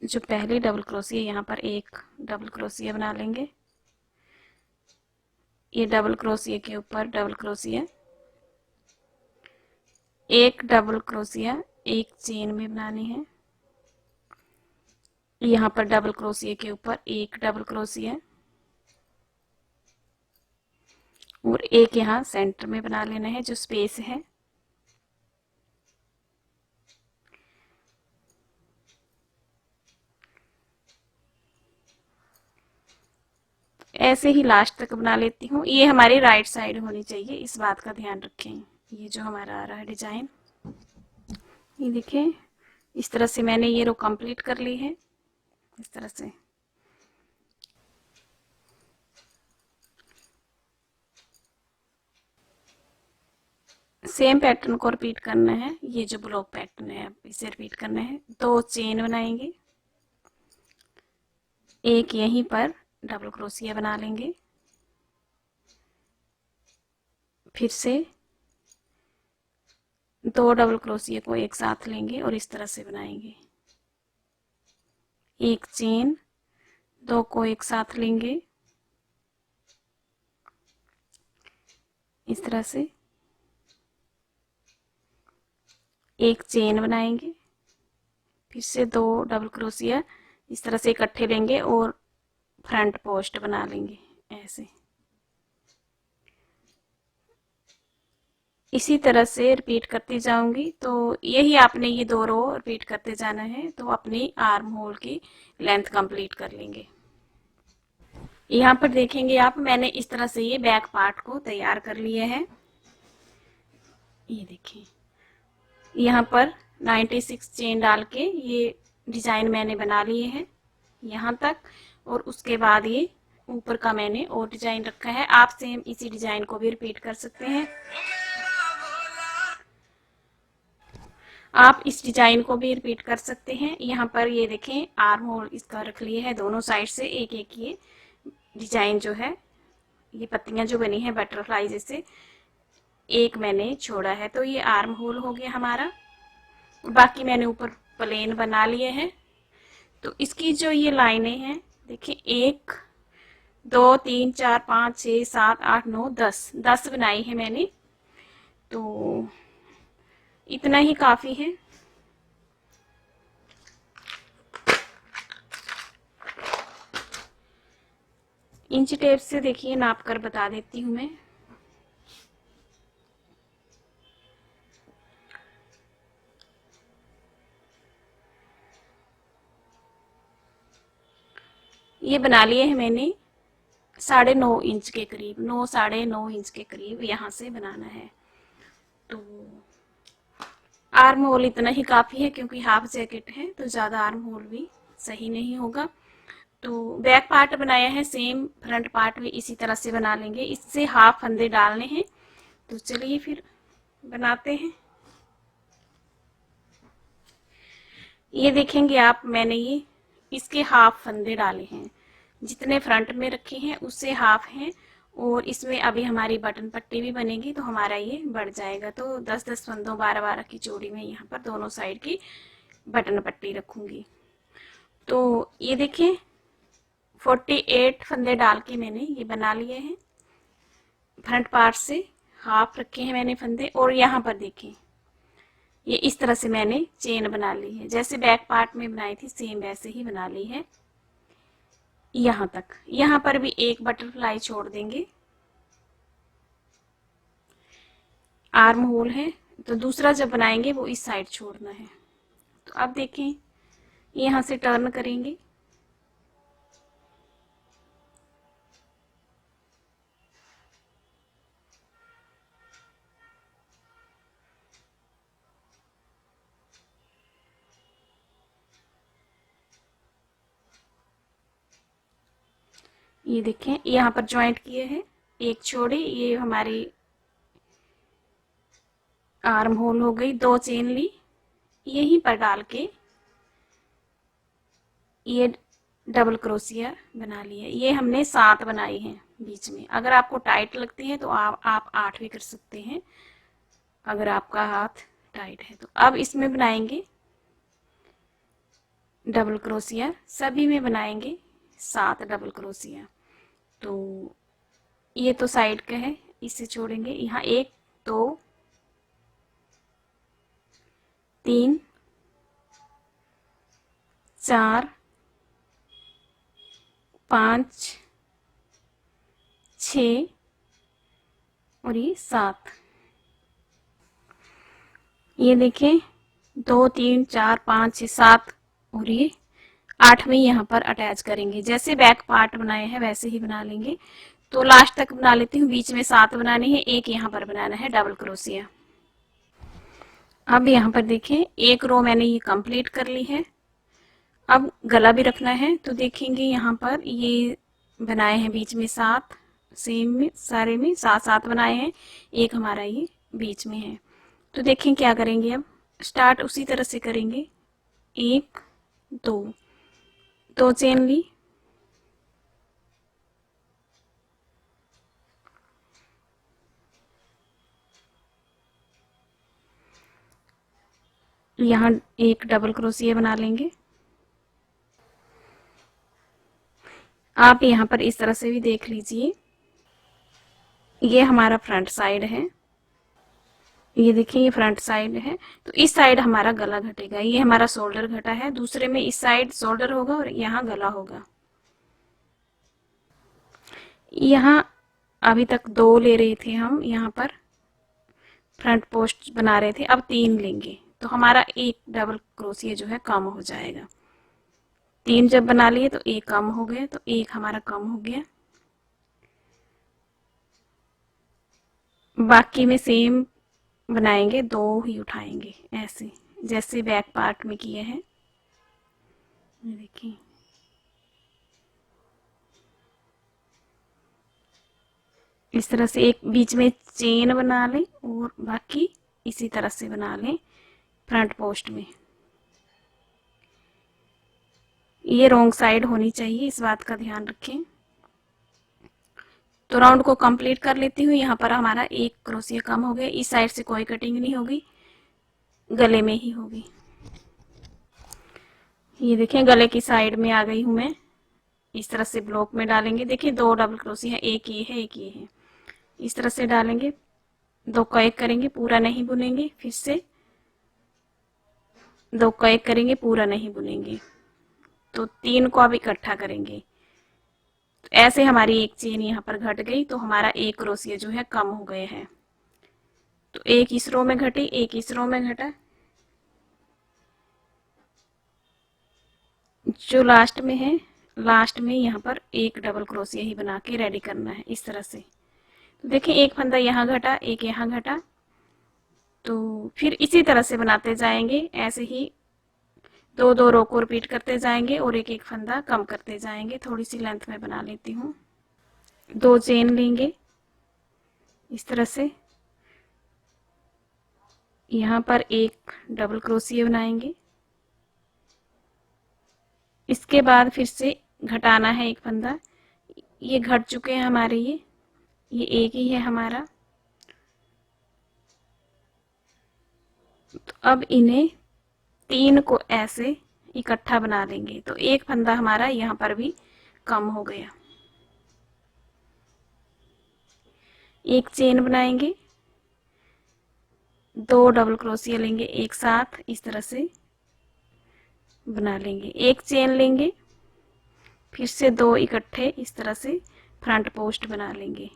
जो पहली डबल क्रोशिया, यहाँ पर एक डबल क्रोशिया बना लेंगे। ये डबल क्रोशिया के ऊपर डबल क्रोशिया, एक डबल क्रोशिया एक चेन में बनानी है। यहाँ पर डबल क्रोशिया के ऊपर एक डबल क्रोशिया और एक यहाँ सेंटर में बना लेना है, जो स्पेस है। ऐसे ही लास्ट तक बना लेती हूँ। ये हमारी राइट साइड होनी चाहिए, इस बात का ध्यान रखें। ये जो हमारा आ रहा है डिजाइन, ये देखिए इस तरह से मैंने ये रो कंप्लीट कर ली है। इस तरह से सेम पैटर्न को रिपीट करना है। ये जो ब्लॉक पैटर्न है इसे रिपीट करना है। 2 चेन बनाएंगे, एक यहीं पर डबल क्रोशिया बना लेंगे, फिर से 2 डबल क्रोशिया को एक साथ लेंगे और इस तरह से बनाएंगे। एक चेन, 2 को एक साथ लेंगे इस तरह से, एक चेन बनाएंगे, फिर से 2 डबल क्रोशिया इस तरह से इकट्ठे लेंगे और फ्रंट पोस्ट बना लेंगे ऐसे। इसी तरह से रिपीट करती जाऊंगी। तो यही आपने ये 2 रो रिपीट करते जाना है, तो अपनी आर्म होल की लेंथ कंप्लीट कर लेंगे। यहाँ पर देखेंगे आप, मैंने इस तरह से ये बैक पार्ट को तैयार कर लिया है। ये देखिए यहाँ पर 96 चेन डाल के ये डिजाइन मैंने बना लिए हैं यहाँ तक, और उसके बाद ये ऊपर का मैंने और डिजाइन रखा है। आप सेम इसी डिजाइन को भी रिपीट कर सकते हैं। आप इस डिजाइन को भी रिपीट कर सकते हैं। यहाँ पर ये देखें आर्म होल इसका रख लिए है, दोनों साइड से एक एक ये डिजाइन जो है, ये पत्तियां जो बनी है बटरफ्लाई जैसे, एक मैंने छोड़ा है। तो ये आर्म होल हो गया हमारा। बाकी मैंने ऊपर प्लेन बना लिए हैं। तो इसकी जो ये लाइनें हैं देखिए, 1 2 3 4 5 6 7 8 9 10 बनाई है मैंने। तो इतना ही काफी है। इंच टेप से देखिए नाप कर बता देती हूँ मैं। ये बना लिए है मैंने 9.5 इंच के करीब, 9 9.5 इंच के करीब यहाँ से बनाना है। तो आर्म होल इतना ही काफी है, क्योंकि हाफ जैकेट है तो ज्यादा आर्म होल भी सही नहीं होगा। तो बैक पार्ट बनाया है, सेम फ्रंट पार्ट भी इसी तरह से बना लेंगे। इससे हाफ फंदे डालने हैं। तो चलिए फिर बनाते हैं। ये देखेंगे आप, मैंने ये इसके हाफ फंदे डाले हैं, जितने फ्रंट में रखे हैं उससे हाफ हैं। और इसमें अभी हमारी बटन पट्टी भी बनेगी तो हमारा ये बढ़ जाएगा। तो 10-10 फंदों 12-12 की जोड़ी में यहाँ पर दोनों साइड की बटन पट्टी रखूंगी। तो ये देखिए 48 फंदे डाल के मैंने ये बना लिए हैं। फ्रंट पार्ट से हाफ रखे हैं मैंने फंदे, और यहाँ पर देखें ये इस तरह से मैंने चेन बना ली है, जैसे बैक पार्ट में बनाई थी सेम वैसे ही बना ली है यहाँ तक। यहाँ पर भी एक बटरफ्लाई छोड़ देंगे, आर्म होल है तो दूसरा जब बनाएंगे वो इस साइड छोड़ना है। तो अब देखें यहाँ से टर्न करेंगे, ये देखें यहाँ पर ज्वाइंट किए हैं, एक छोड़े, ये हमारी आर्म होल हो गई। 2 चेन ली, यहीं पर डाल के ये डबल क्रोशिया बना लिया। ये हमने 7 बनाई हैं बीच में। अगर आपको टाइट लगती है तो आप 8 भी कर सकते हैं, अगर आपका हाथ टाइट है तो। अब इसमें बनाएंगे डबल क्रोशिया, सभी में बनाएंगे 7 डबल क्रोशिया। तो ये तो साइड का है, इसे छोड़ेंगे। यहाँ 1 2 3 4 5 6 और ये 7। ये देखें 2 3 4 5 6 7 और ये 8 में यहाँ पर अटैच करेंगे। जैसे बैक पार्ट बनाए हैं वैसे ही बना लेंगे। तो लास्ट तक बना लेती हूँ। बीच में 7 बनाने हैं, एक यहाँ पर बनाना है डबल क्रोशिया। अब यहाँ पर देखें एक रो मैंने ये कंप्लीट कर ली है। अब गला भी रखना है, तो देखेंगे यहाँ पर ये बनाए हैं बीच में 7, सेम में सारे में 7 बनाए हैं, एक हमारा ये बीच में है। तो देखें क्या करेंगे। अब स्टार्ट उसी तरह से करेंगे। 1 2 चेन ली, यहाँ एक डबल क्रोशिया बना लेंगे। आप यहाँ पर इस तरह से भी देख लीजिए। ये हमारा फ्रंट साइड है, ये देखिए ये फ्रंट साइड है। तो इस साइड हमारा गला घटेगा। ये हमारा शोल्डर घटा है, दूसरे में इस साइड शोल्डर होगा और यहाँ गला होगा। यहाँ अभी तक 2 ले रहे थे हम, यहाँ पर फ्रंट पोस्ट बना रहे थे, अब 3 लेंगे तो हमारा एक डबल क्रोशिया जो है कम हो जाएगा। 3 जब बना लिए तो एक कम हो गया, तो एक हमारा कम हो गया। बाकी में सेम बनाएंगे, 2 ही उठाएंगे ऐसे जैसे बैक पार्ट में किए हैं। देखिए इस तरह से एक बीच में चेन बना लें और बाकी इसी तरह से बना लें फ्रंट पोस्ट में। ये रॉन्ग साइड होनी चाहिए, इस बात का ध्यान रखें। तो राउंड को कंप्लीट कर लेती हूँ। यहाँ पर हमारा एक क्रोशिया कम हो गया। इस साइड से कोई कटिंग नहीं होगी, गले में ही होगी। ये देखें गले की साइड में आ गई हूँ मैं। इस तरह से ब्लॉक में डालेंगे। देखिए 2 डबल क्रोशिया है, एक ये है एक ये है। इस तरह से डालेंगे, 2 का 1 करेंगे, पूरा नहीं बुनेंगे। फिर से 2 का 1 करेंगे, पूरा नहीं बुनेंगे। तो 3 को अब इकट्ठा करेंगे। तो ऐसे हमारी एक चेन यहाँ पर घट गई, तो हमारा एक क्रोशिया जो है कम हो गए हैं। तो एक इस रो में घटी, एक इस रो में घटा। जो लास्ट में है, लास्ट में यहाँ पर एक डबल क्रोशिया ही बना के रेडी करना है इस तरह से। तो देखिए एक फंदा यहाँ घटा, एक यहाँ घटा। तो फिर इसी तरह से बनाते जाएंगे, ऐसे ही 2 रो को रिपीट करते जाएंगे और एक एक फंदा कम करते जाएंगे। थोड़ी सी लेंथ में बना लेती हूँ। 2 चेन लेंगे इस तरह से, यहाँ पर एक डबल क्रोशिया बनाएंगे। इसके बाद फिर से घटाना है एक फंदा। ये घट चुके हैं हमारे, ये एक ही है हमारा। तो अब इन्हें 3 को ऐसे इकट्ठा बना लेंगे। तो एक फंदा हमारा यहाँ पर भी कम हो गया। एक चेन बनाएंगे, 2 डबल क्रोशिया लेंगे एक साथ, इस तरह से बना लेंगे। एक चेन लेंगे, फिर से 2 इकट्ठे इस तरह से फ्रंट पोस्ट बना लेंगे।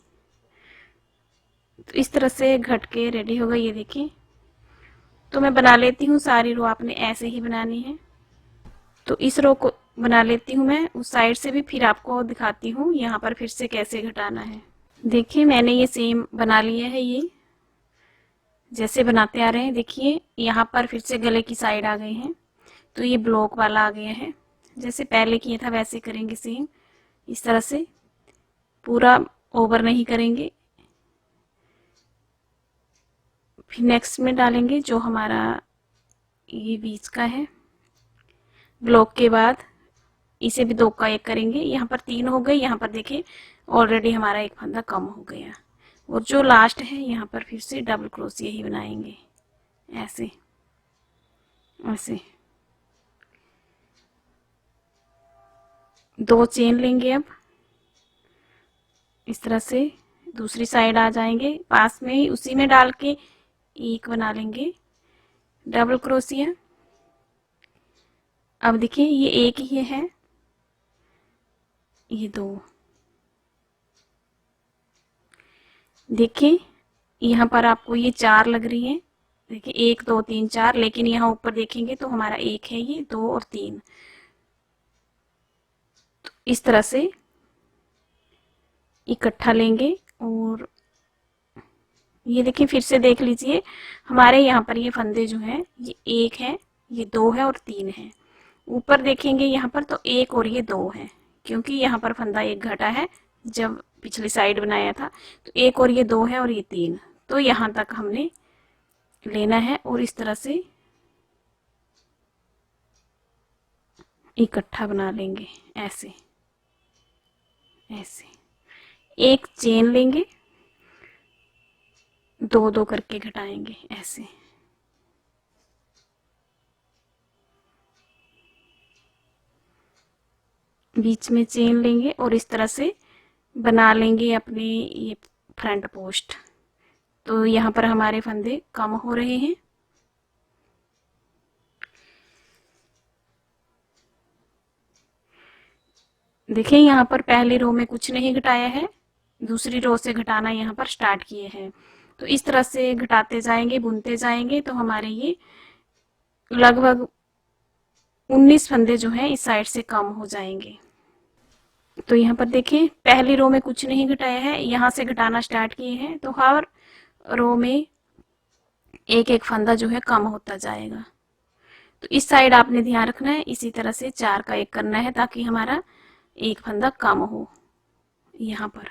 तो इस तरह से घट के रेडी होगा। ये देखिए, तो मैं बना लेती हूँ सारी रो, आपने ऐसे ही बनानी है। तो इस रो को बना लेती हूँ मैं उस साइड से भी, फिर आपको दिखाती हूँ यहाँ पर फिर से कैसे घटाना है। देखिए मैंने ये सेम बना लिया है, ये जैसे बनाते आ रहे हैं। देखिए यहाँ पर फिर से गले की साइड आ गए हैं, तो ये ब्लॉक वाला आ गया है। जैसे पहले किया था वैसे करेंगे सेम, इस तरह से पूरा ओवर नहीं करेंगे। फिर नेक्स्ट में डालेंगे जो हमारा ये बीच का है, ब्लॉक के बाद इसे भी 2 का 1 करेंगे। यहाँ पर 3 हो गए, यहाँ पर देखिए ऑलरेडी हमारा एक फंदा कम हो गया। और जो लास्ट है यहाँ पर फिर से डबल क्रोशिया ही बनाएंगे, ऐसे ऐसे 2 चेन लेंगे। अब इस तरह से दूसरी साइड आ जाएंगे, पास में ही उसी में डाल के एक बना लेंगे डबल क्रोशिया। अब देखिए ये एक ही है, ये 2। देखिए यहाँ पर आपको ये 4 लग रही है, देखिए 1 2 3 4, लेकिन यहाँ ऊपर देखेंगे तो हमारा 1 है, ये 2 और 3। तो इस तरह से इकट्ठा लेंगे। और ये देखिए फिर से देख लीजिए, हमारे यहाँ पर ये फंदे जो हैं ये 1 है, ये 2 है और 3 है। ऊपर देखेंगे यहाँ पर तो 1 और ये 2 है, क्योंकि यहाँ पर फंदा 1 घटा है जब पिछली साइड बनाया था। तो 1 और ये 2 है और ये 3, तो यहाँ तक हमने लेना है। और इस तरह से इकट्ठा बना लेंगे, ऐसे ऐसे एक चेन लेंगे, 2 2 करके घटाएंगे, ऐसे बीच में चेन लेंगे और इस तरह से बना लेंगे अपने ये फ्रंट पोस्ट। तो यहाँ पर हमारे फंदे कम हो रहे हैं। देखिए यहाँ पर पहली रो में कुछ नहीं घटाया है, दूसरी रो से घटाना यहाँ पर स्टार्ट किए हैं। तो इस तरह से घटाते जाएंगे, बुनते जाएंगे, तो हमारे ये लगभग 19 फंदे जो हैं इस साइड से कम हो जाएंगे। तो यहाँ पर देखें पहली रो में कुछ नहीं घटाया है, यहाँ से घटाना स्टार्ट किए हैं, तो हर रो में एक एक फंदा जो है कम होता जाएगा। तो इस साइड आपने ध्यान रखना है, इसी तरह से 4 का 1 करना है ताकि हमारा एक फंदा कम हो यहाँ पर।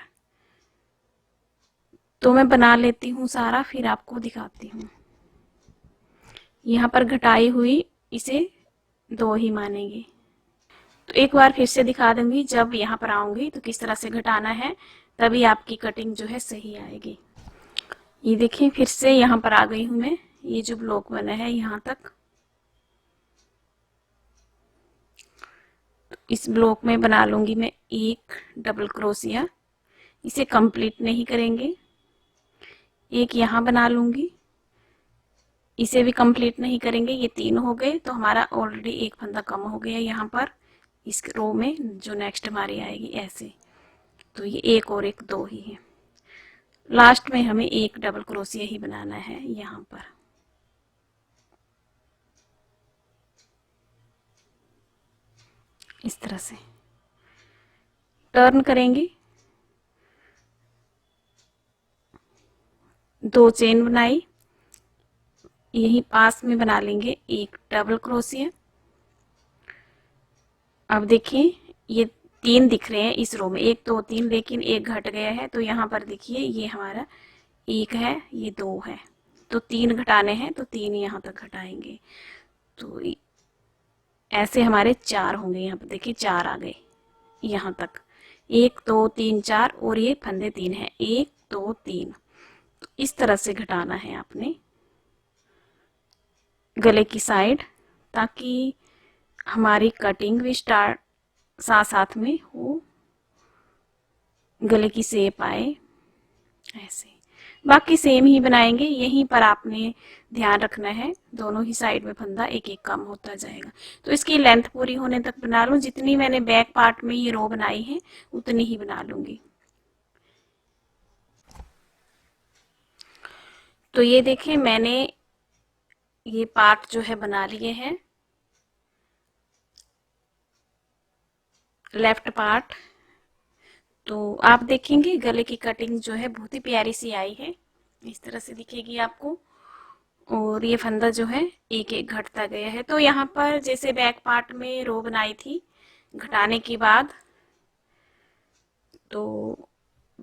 तो मैं बना लेती हूँ सारा, फिर आपको दिखाती हूँ। यहाँ पर घटाई हुई इसे 2 ही मानेंगे। तो एक बार फिर से दिखा दूंगी, जब यहाँ पर आऊंगी तो किस तरह से घटाना है, तभी आपकी कटिंग जो है सही आएगी। ये देखिए फिर से यहाँ पर आ गई हूँ मैं, ये जो ब्लॉक बना है यहाँ तक। तो इस ब्लॉक में बना लूंगी मैं एक डबल क्रोशिया, इसे कंप्लीट नहीं करेंगे। एक यहाँ बना लूंगी, इसे भी कंप्लीट नहीं करेंगे। ये 3 हो गए, तो हमारा ऑलरेडी एक फंदा कम हो गया यहाँ पर इस रो में जो नेक्स्ट हमारी आएगी, ऐसे। तो ये 1 और 1 2 ही है। लास्ट में हमें एक डबल क्रोशिया ही बनाना है यहाँ पर। इस तरह से टर्न करेंगे, 2 चेन बनाई, यही पास में बना लेंगे एक डबल क्रोशिया। अब देखिए ये 3 दिख रहे हैं इस रो में, 1 2 3, लेकिन एक घट गया है। तो यहाँ पर देखिए ये हमारा 1 है, ये 2 है, तो 3 घटाने हैं, तो 3 यहाँ तक घटाएंगे। तो ऐसे हमारे 4 होंगे। यहाँ पर देखिए 4 आ गए यहाँ तक, 1 2 3 4, और ये फंदे 3 है, 1 2 3। तो इस तरह से घटाना है आपने गले की साइड, ताकि हमारी कटिंग भी स्टार्ट साथ साथ में हो, गले की शेप आए, ऐसे। बाकी सेम ही बनाएंगे, यहीं पर आपने ध्यान रखना है, दोनों ही साइड में फंदा एक एक कम होता जाएगा। तो इसकी लेंथ पूरी होने तक बना लूं, जितनी मैंने बैक पार्ट में ये रो बनाई है उतनी ही बना लूंगी। तो ये देखें मैंने ये पार्ट जो है बना लिए हैं, लेफ्ट पार्ट। तो आप देखेंगे गले की कटिंग जो है बहुत ही प्यारी सी आई है, इस तरह से दिखेगी आपको। और ये फंदा जो है एक एक घटता गया है। तो यहाँ पर जैसे बैक पार्ट में रो बनाई थी घटाने के बाद, तो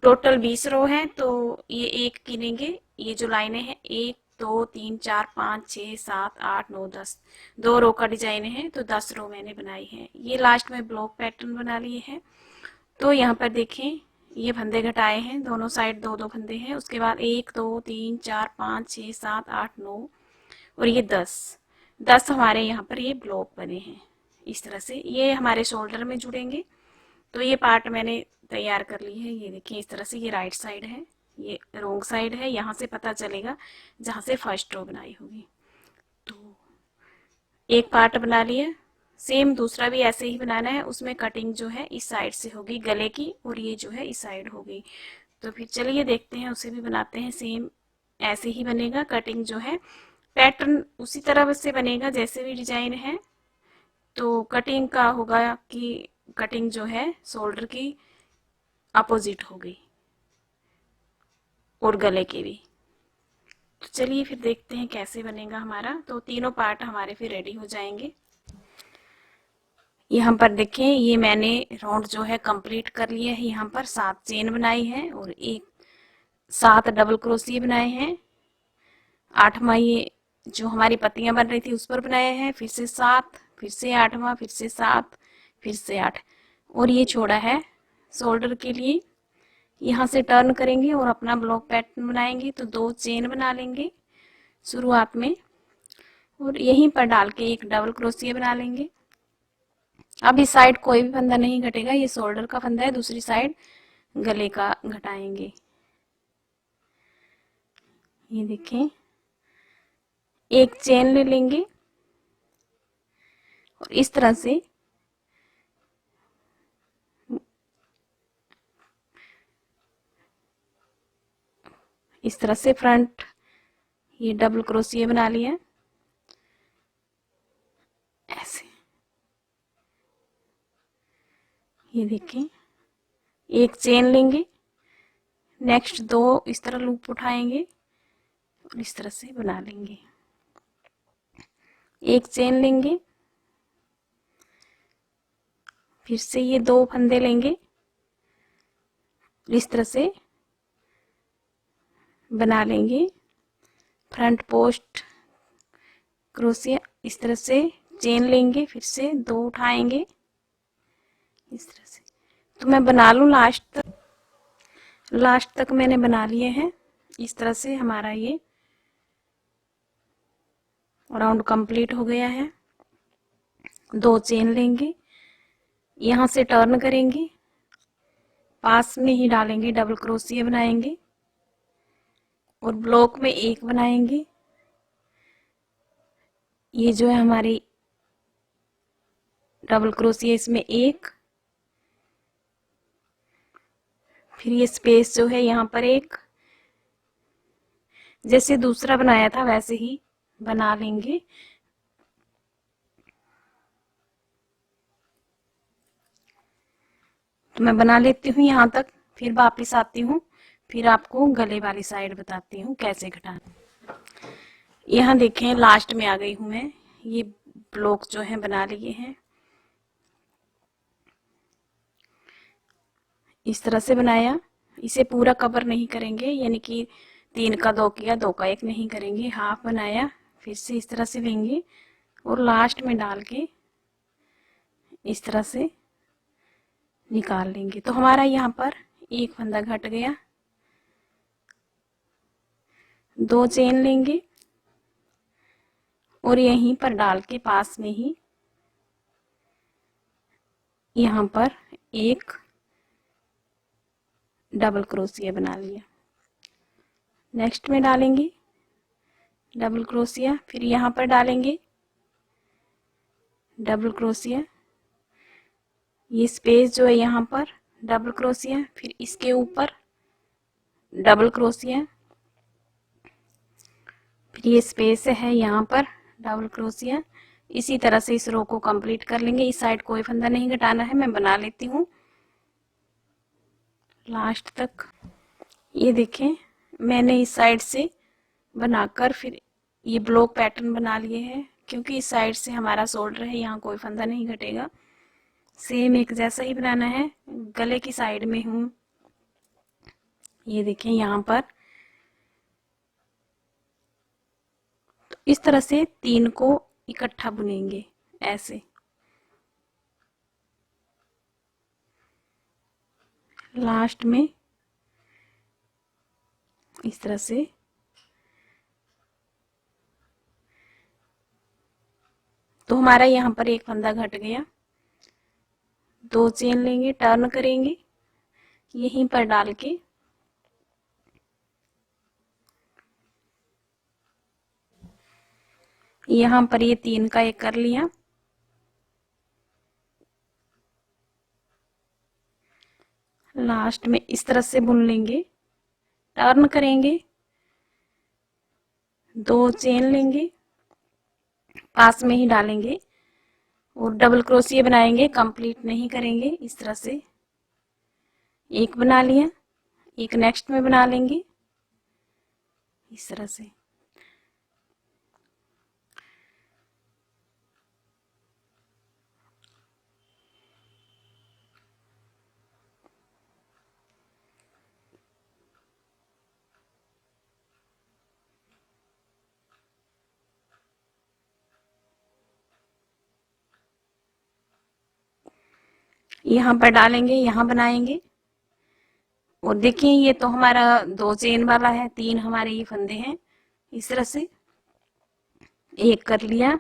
टोटल 20 रो है, तो ये एक गिनेंगे, ये जो लाइनें हैं 1 2 3 4 5 6 7 8 9 10 2 रो का डिजाइन है तो 10 रो मैंने बनाई है। ये लास्ट में ब्लॉक पैटर्न बना लिए हैं। तो यहाँ पर देखें ये फंदे घटाए हैं, दोनों साइड दो दो फंदे हैं। उसके बाद 1 2 3 4 5 6 7 8 9 और ये 10 हमारे यहाँ पर ये ब्लॉक बने हैं। इस तरह से ये हमारे शोल्डर में जुड़ेंगे। तो ये पार्ट मैंने तैयार कर ली है। ये देखिए इस तरह से ये राइट साइड है, ये रॉन्ग साइड है, यहाँ से पता चलेगा जहाँ से फर्स्ट रो बनाई होगी। तो एक पार्ट बना लिया, सेम दूसरा भी ऐसे ही बनाना है। उसमें कटिंग जो है इस साइड से होगी गले की और ये जो है इस साइड होगी। तो फिर चलिए देखते हैं, उसे भी बनाते हैं। सेम ऐसे ही बनेगा, कटिंग जो है पैटर्न उसी तरह से बनेगा जैसे भी डिजाइन है। तो कटिंग का होगा कि कटिंग जो है शोल्डर की अपोजिट होगी और गले की भी। तो चलिए फिर देखते हैं कैसे बनेगा हमारा। तो तीनों पार्ट हमारे फिर रेडी हो जाएंगे। यहाँ पर देखें ये मैंने राउंड जो है कंप्लीट कर लिया है। यहाँ पर 7 चेन बनाई है और 7 डबल क्रोशिया बनाए हैं। 8वां ये जो हमारी पत्तियां बन रही थी उस पर बनाए हैं, फिर से 7, फिर से 8वां, फिर से 7, फिर से 8 और ये छोड़ा है शोल्डर के लिए। यहाँ से टर्न करेंगे और अपना ब्लॉक पैटर्न बनाएंगे। तो 2 चेन बना लेंगे शुरुआत में और यहीं पर डाल के एक डबल क्रोशिया बना लेंगे। अब इस साइड कोई भी फंदा नहीं घटेगा, ये शोल्डर का फंदा है, दूसरी साइड गले का घटाएंगे। ये देखें एक चेन ले लेंगे और इस तरह से फ्रंट ये डबल क्रोशिया बना लिया ऐसे। ये देखें एक चेन लेंगे, नेक्स्ट 2 इस तरह लूप उठाएंगे और इस तरह से बना लेंगे। एक चेन लेंगे, फिर से ये 2 फंदे लेंगे, इस तरह से बना लेंगे फ्रंट पोस्ट क्रोशिया। इस तरह से चेन लेंगे, फिर से 2 उठाएंगे इस तरह से। तो मैं बना लूँ लास्ट तक मैंने बना लिए हैं। इस तरह से हमारा ये राउंड कंप्लीट हो गया है। 2 चेन लेंगे, यहाँ से टर्न करेंगे, पास में ही डालेंगे, डबल क्रोशिया बनाएंगे और ब्लॉक में एक बनाएंगे। ये जो है हमारी डबल क्रोशिया, इसमें एक, फिर ये स्पेस जो है यहाँ पर एक, जैसे दूसरा बनाया था वैसे ही बना लेंगे। तो मैं बना लेती हूँ यहाँ तक, फिर वापिस आती हूँ, फिर आपको गले वाली साइड बताती हूँ कैसे घटाना। यहाँ देखें लास्ट में आ गई हूँ मैं। ये ब्लॉक जो है बना लिए हैं, इस तरह से बनाया। इसे पूरा कवर नहीं करेंगे, यानी कि 3 का 2 किया, 2 का 1 नहीं करेंगे, हाफ बनाया, फिर से इस तरह से लेंगे और लास्ट में डाल के इस तरह से निकाल लेंगे। तो हमारा यहाँ पर एक फंदा घट गया। 2 चेन लेंगे और यहीं पर डाल के पास में ही यहाँ पर एक डबल क्रोशिया बना लिया। नेक्स्ट में डालेंगे डबल क्रोशिया, फिर यहाँ पर डालेंगे डबल क्रोशिया, ये स्पेस जो है यहाँ पर डबल क्रोशिया, फिर इसके ऊपर डबल क्रोशिया, फिर ये स्पेस है यहाँ पर डबल क्रोशिया। इसी तरह से इस रो को कंप्लीट कर लेंगे। इस साइड कोई फंदा नहीं घटाना है, मैं बना लेती हूँ लास्ट तक। ये देखें मैंने इस साइड से बनाकर फिर ये ब्लॉक पैटर्न बना लिए हैं, क्योंकि इस साइड से हमारा शोल्डर है, यहाँ कोई फंदा नहीं घटेगा। सेम एक जैसा ही बनाना है। गले की साइड में हूँ, ये देखें यहाँ पर इस तरह से 3 को इकट्ठा बुनेंगे ऐसे। लास्ट में इस तरह से तो हमारा यहाँ पर एक फंदा घट गया। 2 चेन लेंगे, टर्न करेंगे, यहीं पर डाल के यहाँ पर ये 3 का एक कर लिया। लास्ट में इस तरह से बुन लेंगे, टर्न करेंगे, 2 चेन लेंगे, पास में ही डालेंगे और डबल क्रोशिया बनाएंगे, कंप्लीट नहीं करेंगे। इस तरह से एक बना लिया, एक नेक्स्ट में बना लेंगे इस तरह से। यहाँ पर डालेंगे, यहाँ बनाएंगे और देखिए ये तो हमारा 2 चेन वाला है, 3 हमारे ये फंदे हैं। इस तरह से एक कर लिया,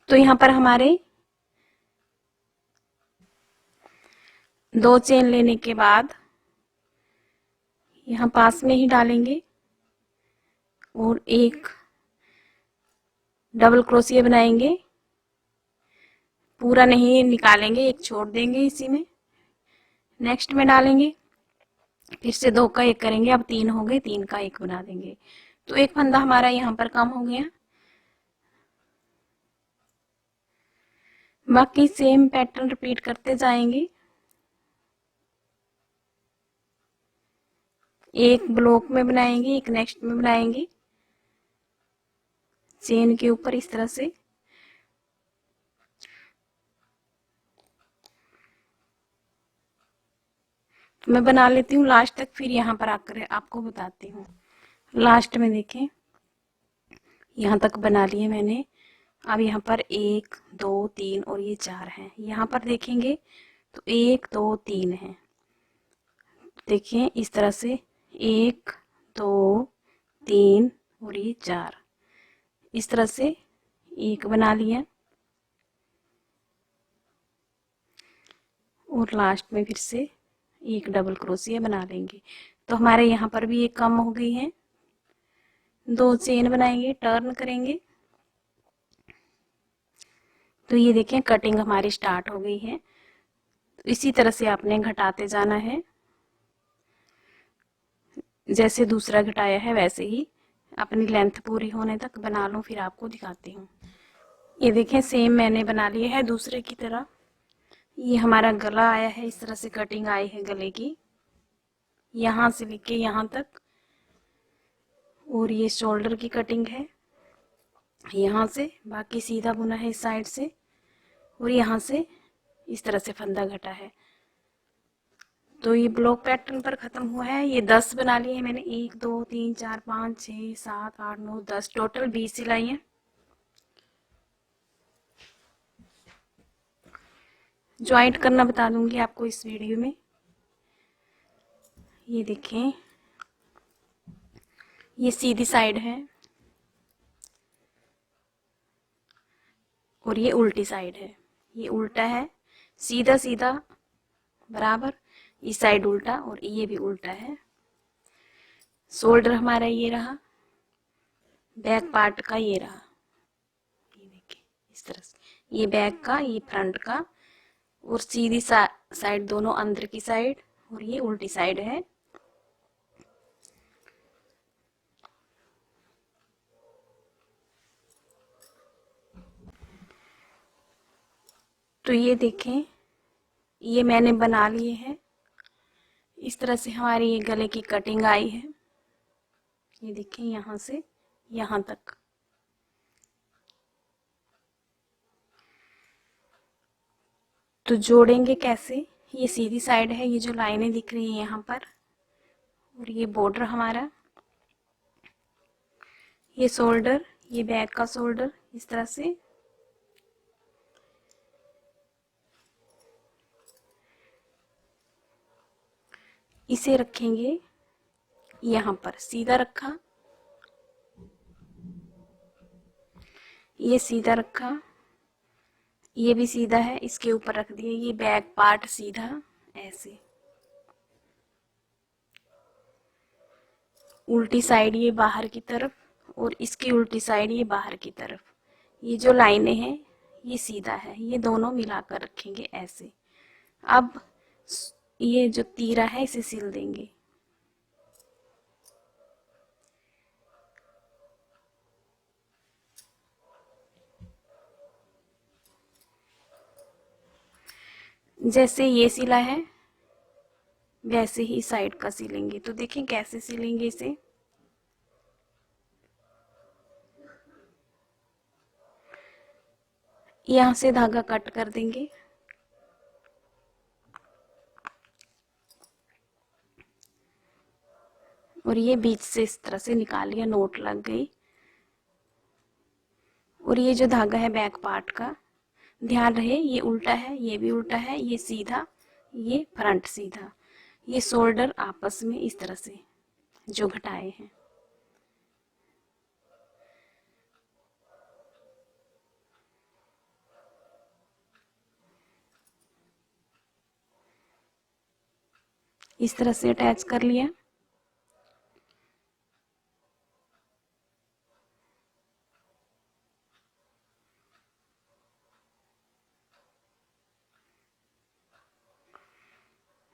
तो यहाँ पर हमारे 2 चेन लेने के बाद यहाँ पास में ही डालेंगे और एक डबल क्रोशिया बनाएंगे, पूरा नहीं निकालेंगे, एक छोड़ देंगे इसी में, नेक्स्ट में डालेंगे, फिर से 2 का एक करेंगे, अब 3 हो गए, 3 का एक बना देंगे। तो एक फंदा हमारा यहाँ पर कम हो गया। बाकी सेम पैटर्न रिपीट करते जाएंगे। एक ब्लॉक में बनाएंगे, एक नेक्स्ट में बनाएंगे, चेन के ऊपर इस तरह से। मैं बना लेती हूँ लास्ट तक, फिर यहाँ पर आकर आपको बताती हूँ। लास्ट में देखें, यहाँ तक बना लिए मैंने। अब यहाँ पर 1 2 3 और ये 4 हैं। यहाँ पर देखेंगे तो 1 2 3 है। देखिए इस तरह से 1 2 3 और ये 4, इस तरह से एक बना लिया और लास्ट में फिर से एक डबल क्रोशिया बना लेंगे। तो हमारे यहाँ पर भी एक कम हो गई है। 2 चेन बनाएंगे, टर्न करेंगे, तो ये देखें कटिंग हमारी स्टार्ट हो गई है। तो इसी तरह से आपने घटाते जाना है, जैसे दूसरा घटाया है वैसे ही अपनी लेंथ पूरी होने तक बना लूं, फिर आपको दिखाती हूँ। ये देखें सेम मैंने बना लिया है दूसरे की तरह। ये हमारा गला आया है, इस तरह से कटिंग आई है गले की, यहाँ से लेके यहाँ तक, और ये शोल्डर की कटिंग है यहाँ से, बाकी सीधा बुना है इस साइड से, और यहाँ से इस तरह से फंदा घटा है। तो ये ब्लॉक पैटर्न पर खत्म हुआ है। ये 10 बना लिए हैं मैंने, 1 2 3 4 5 6 7 8 9 10, टोटल 20 सिलाई है। ज्वाइंट करना बता दूंगी आपको इस वीडियो में। ये देखें, ये सीधी साइड है और ये उल्टी साइड है। ये उल्टा है, सीधा सीधा बराबर, इस साइड उल्टा और ये भी उल्टा है। शोल्डर हमारा ये रहा, बैक पार्ट का ये रहा, ये देखिए इस तरह से, ये बैक का, ये फ्रंट का, और सीधी साइड दोनों अंदर की साइड, और ये उल्टी साइड है। तो ये देखें, ये मैंने बना लिए हैं। इस तरह से हमारी ये गले की कटिंग आई है। ये देखें यहाँ से यहाँ तक। तो जोड़ेंगे कैसे, ये सीधी साइड है, ये जो लाइनें दिख रही है यहाँ पर, और ये बॉर्डर हमारा, ये शोल्डर, ये बैक का शोल्डर इस तरह से। इसे रखेंगे यहाँ पर, सीधा रखा, ये सीधा रखा, ये भी सीधा है, इसके ऊपर रख दिए, ये बैक पार्ट सीधा ऐसे। उल्टी साइड ये बाहर की तरफ और इसकी उल्टी साइड ये बाहर की तरफ। ये जो लाइनें हैं ये सीधा है, ये दोनों मिलाकर रखेंगे ऐसे। अब ये जो तीरा है इसे सिल देंगे। जैसे ये सिला है वैसे ही साइड का सिलेंगे। तो देखें कैसे सिलेंगे इसे। यहां से धागा कट कर देंगे, और ये बीच से इस तरह से निकाल लिया, नोट लग गई। और ये जो धागा है बैक पार्ट का, ध्यान रहे ये उल्टा है, ये भी उल्टा है, ये सीधा, ये फ्रंट सीधा। ये शोल्डर आपस में इस तरह से जो घटाए हैं। इस तरह से अटैच कर लिया।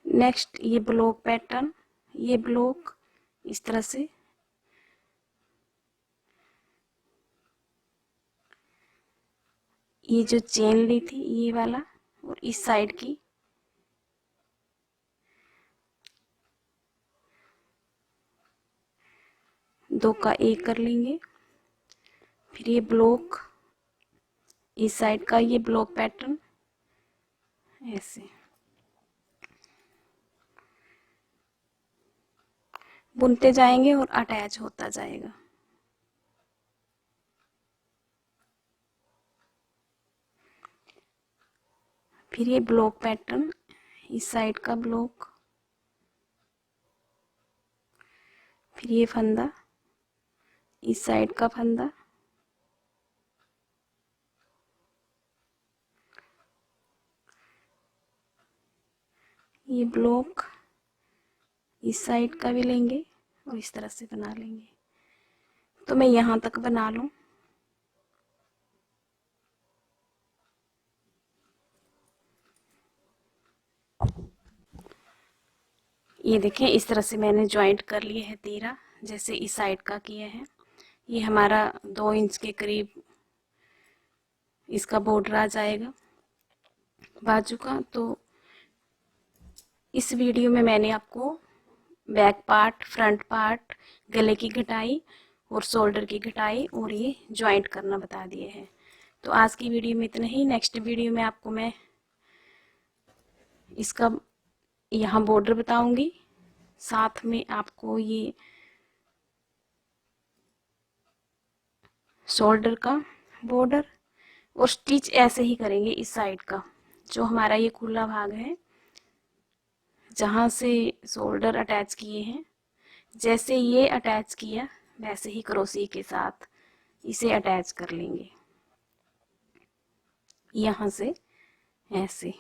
नेक्स्ट ये ब्लॉक पैटर्न, ये ब्लॉक इस तरह से, ये जो चेन ली थी ये वाला, और इस साइड की दो का एक कर लेंगे। फिर ये ब्लॉक, इस साइड का ये ब्लॉक पैटर्न ऐसे बुनते जाएंगे और अटैच होता जाएगा। फिर ये ब्लॉक पैटर्न, इस साइड का ब्लॉक, फिर ये फंदा, इस साइड का फंदा, ये ब्लॉक इस साइड का भी लेंगे और इस तरह से बना लेंगे। तो मैं यहां तक बना लूं। ये देखें इस तरह से मैंने ज्वाइंट कर लिए है तीरा, जैसे इस साइड का किया है। ये हमारा 2 इंच के करीब इसका बॉर्डर आ जाएगा बाजू का। तो इस वीडियो में मैंने आपको बैक पार्ट, फ्रंट पार्ट, गले की घटाई और शोल्डर की घटाई और ये ज्वाइंट करना बता दिए हैं। तो आज की वीडियो में इतना ही। नेक्स्ट वीडियो में आपको मैं इसका यहाँ बॉर्डर बताऊंगी, साथ में आपको ये शोल्डर का बॉर्डर, और स्टिच ऐसे ही करेंगे इस साइड का। जो हमारा ये खुला भाग है जहां से शोल्डर अटैच किए हैं, जैसे ये अटैच किया वैसे ही क्रोशी के साथ इसे अटैच कर लेंगे यहाँ से ऐसे।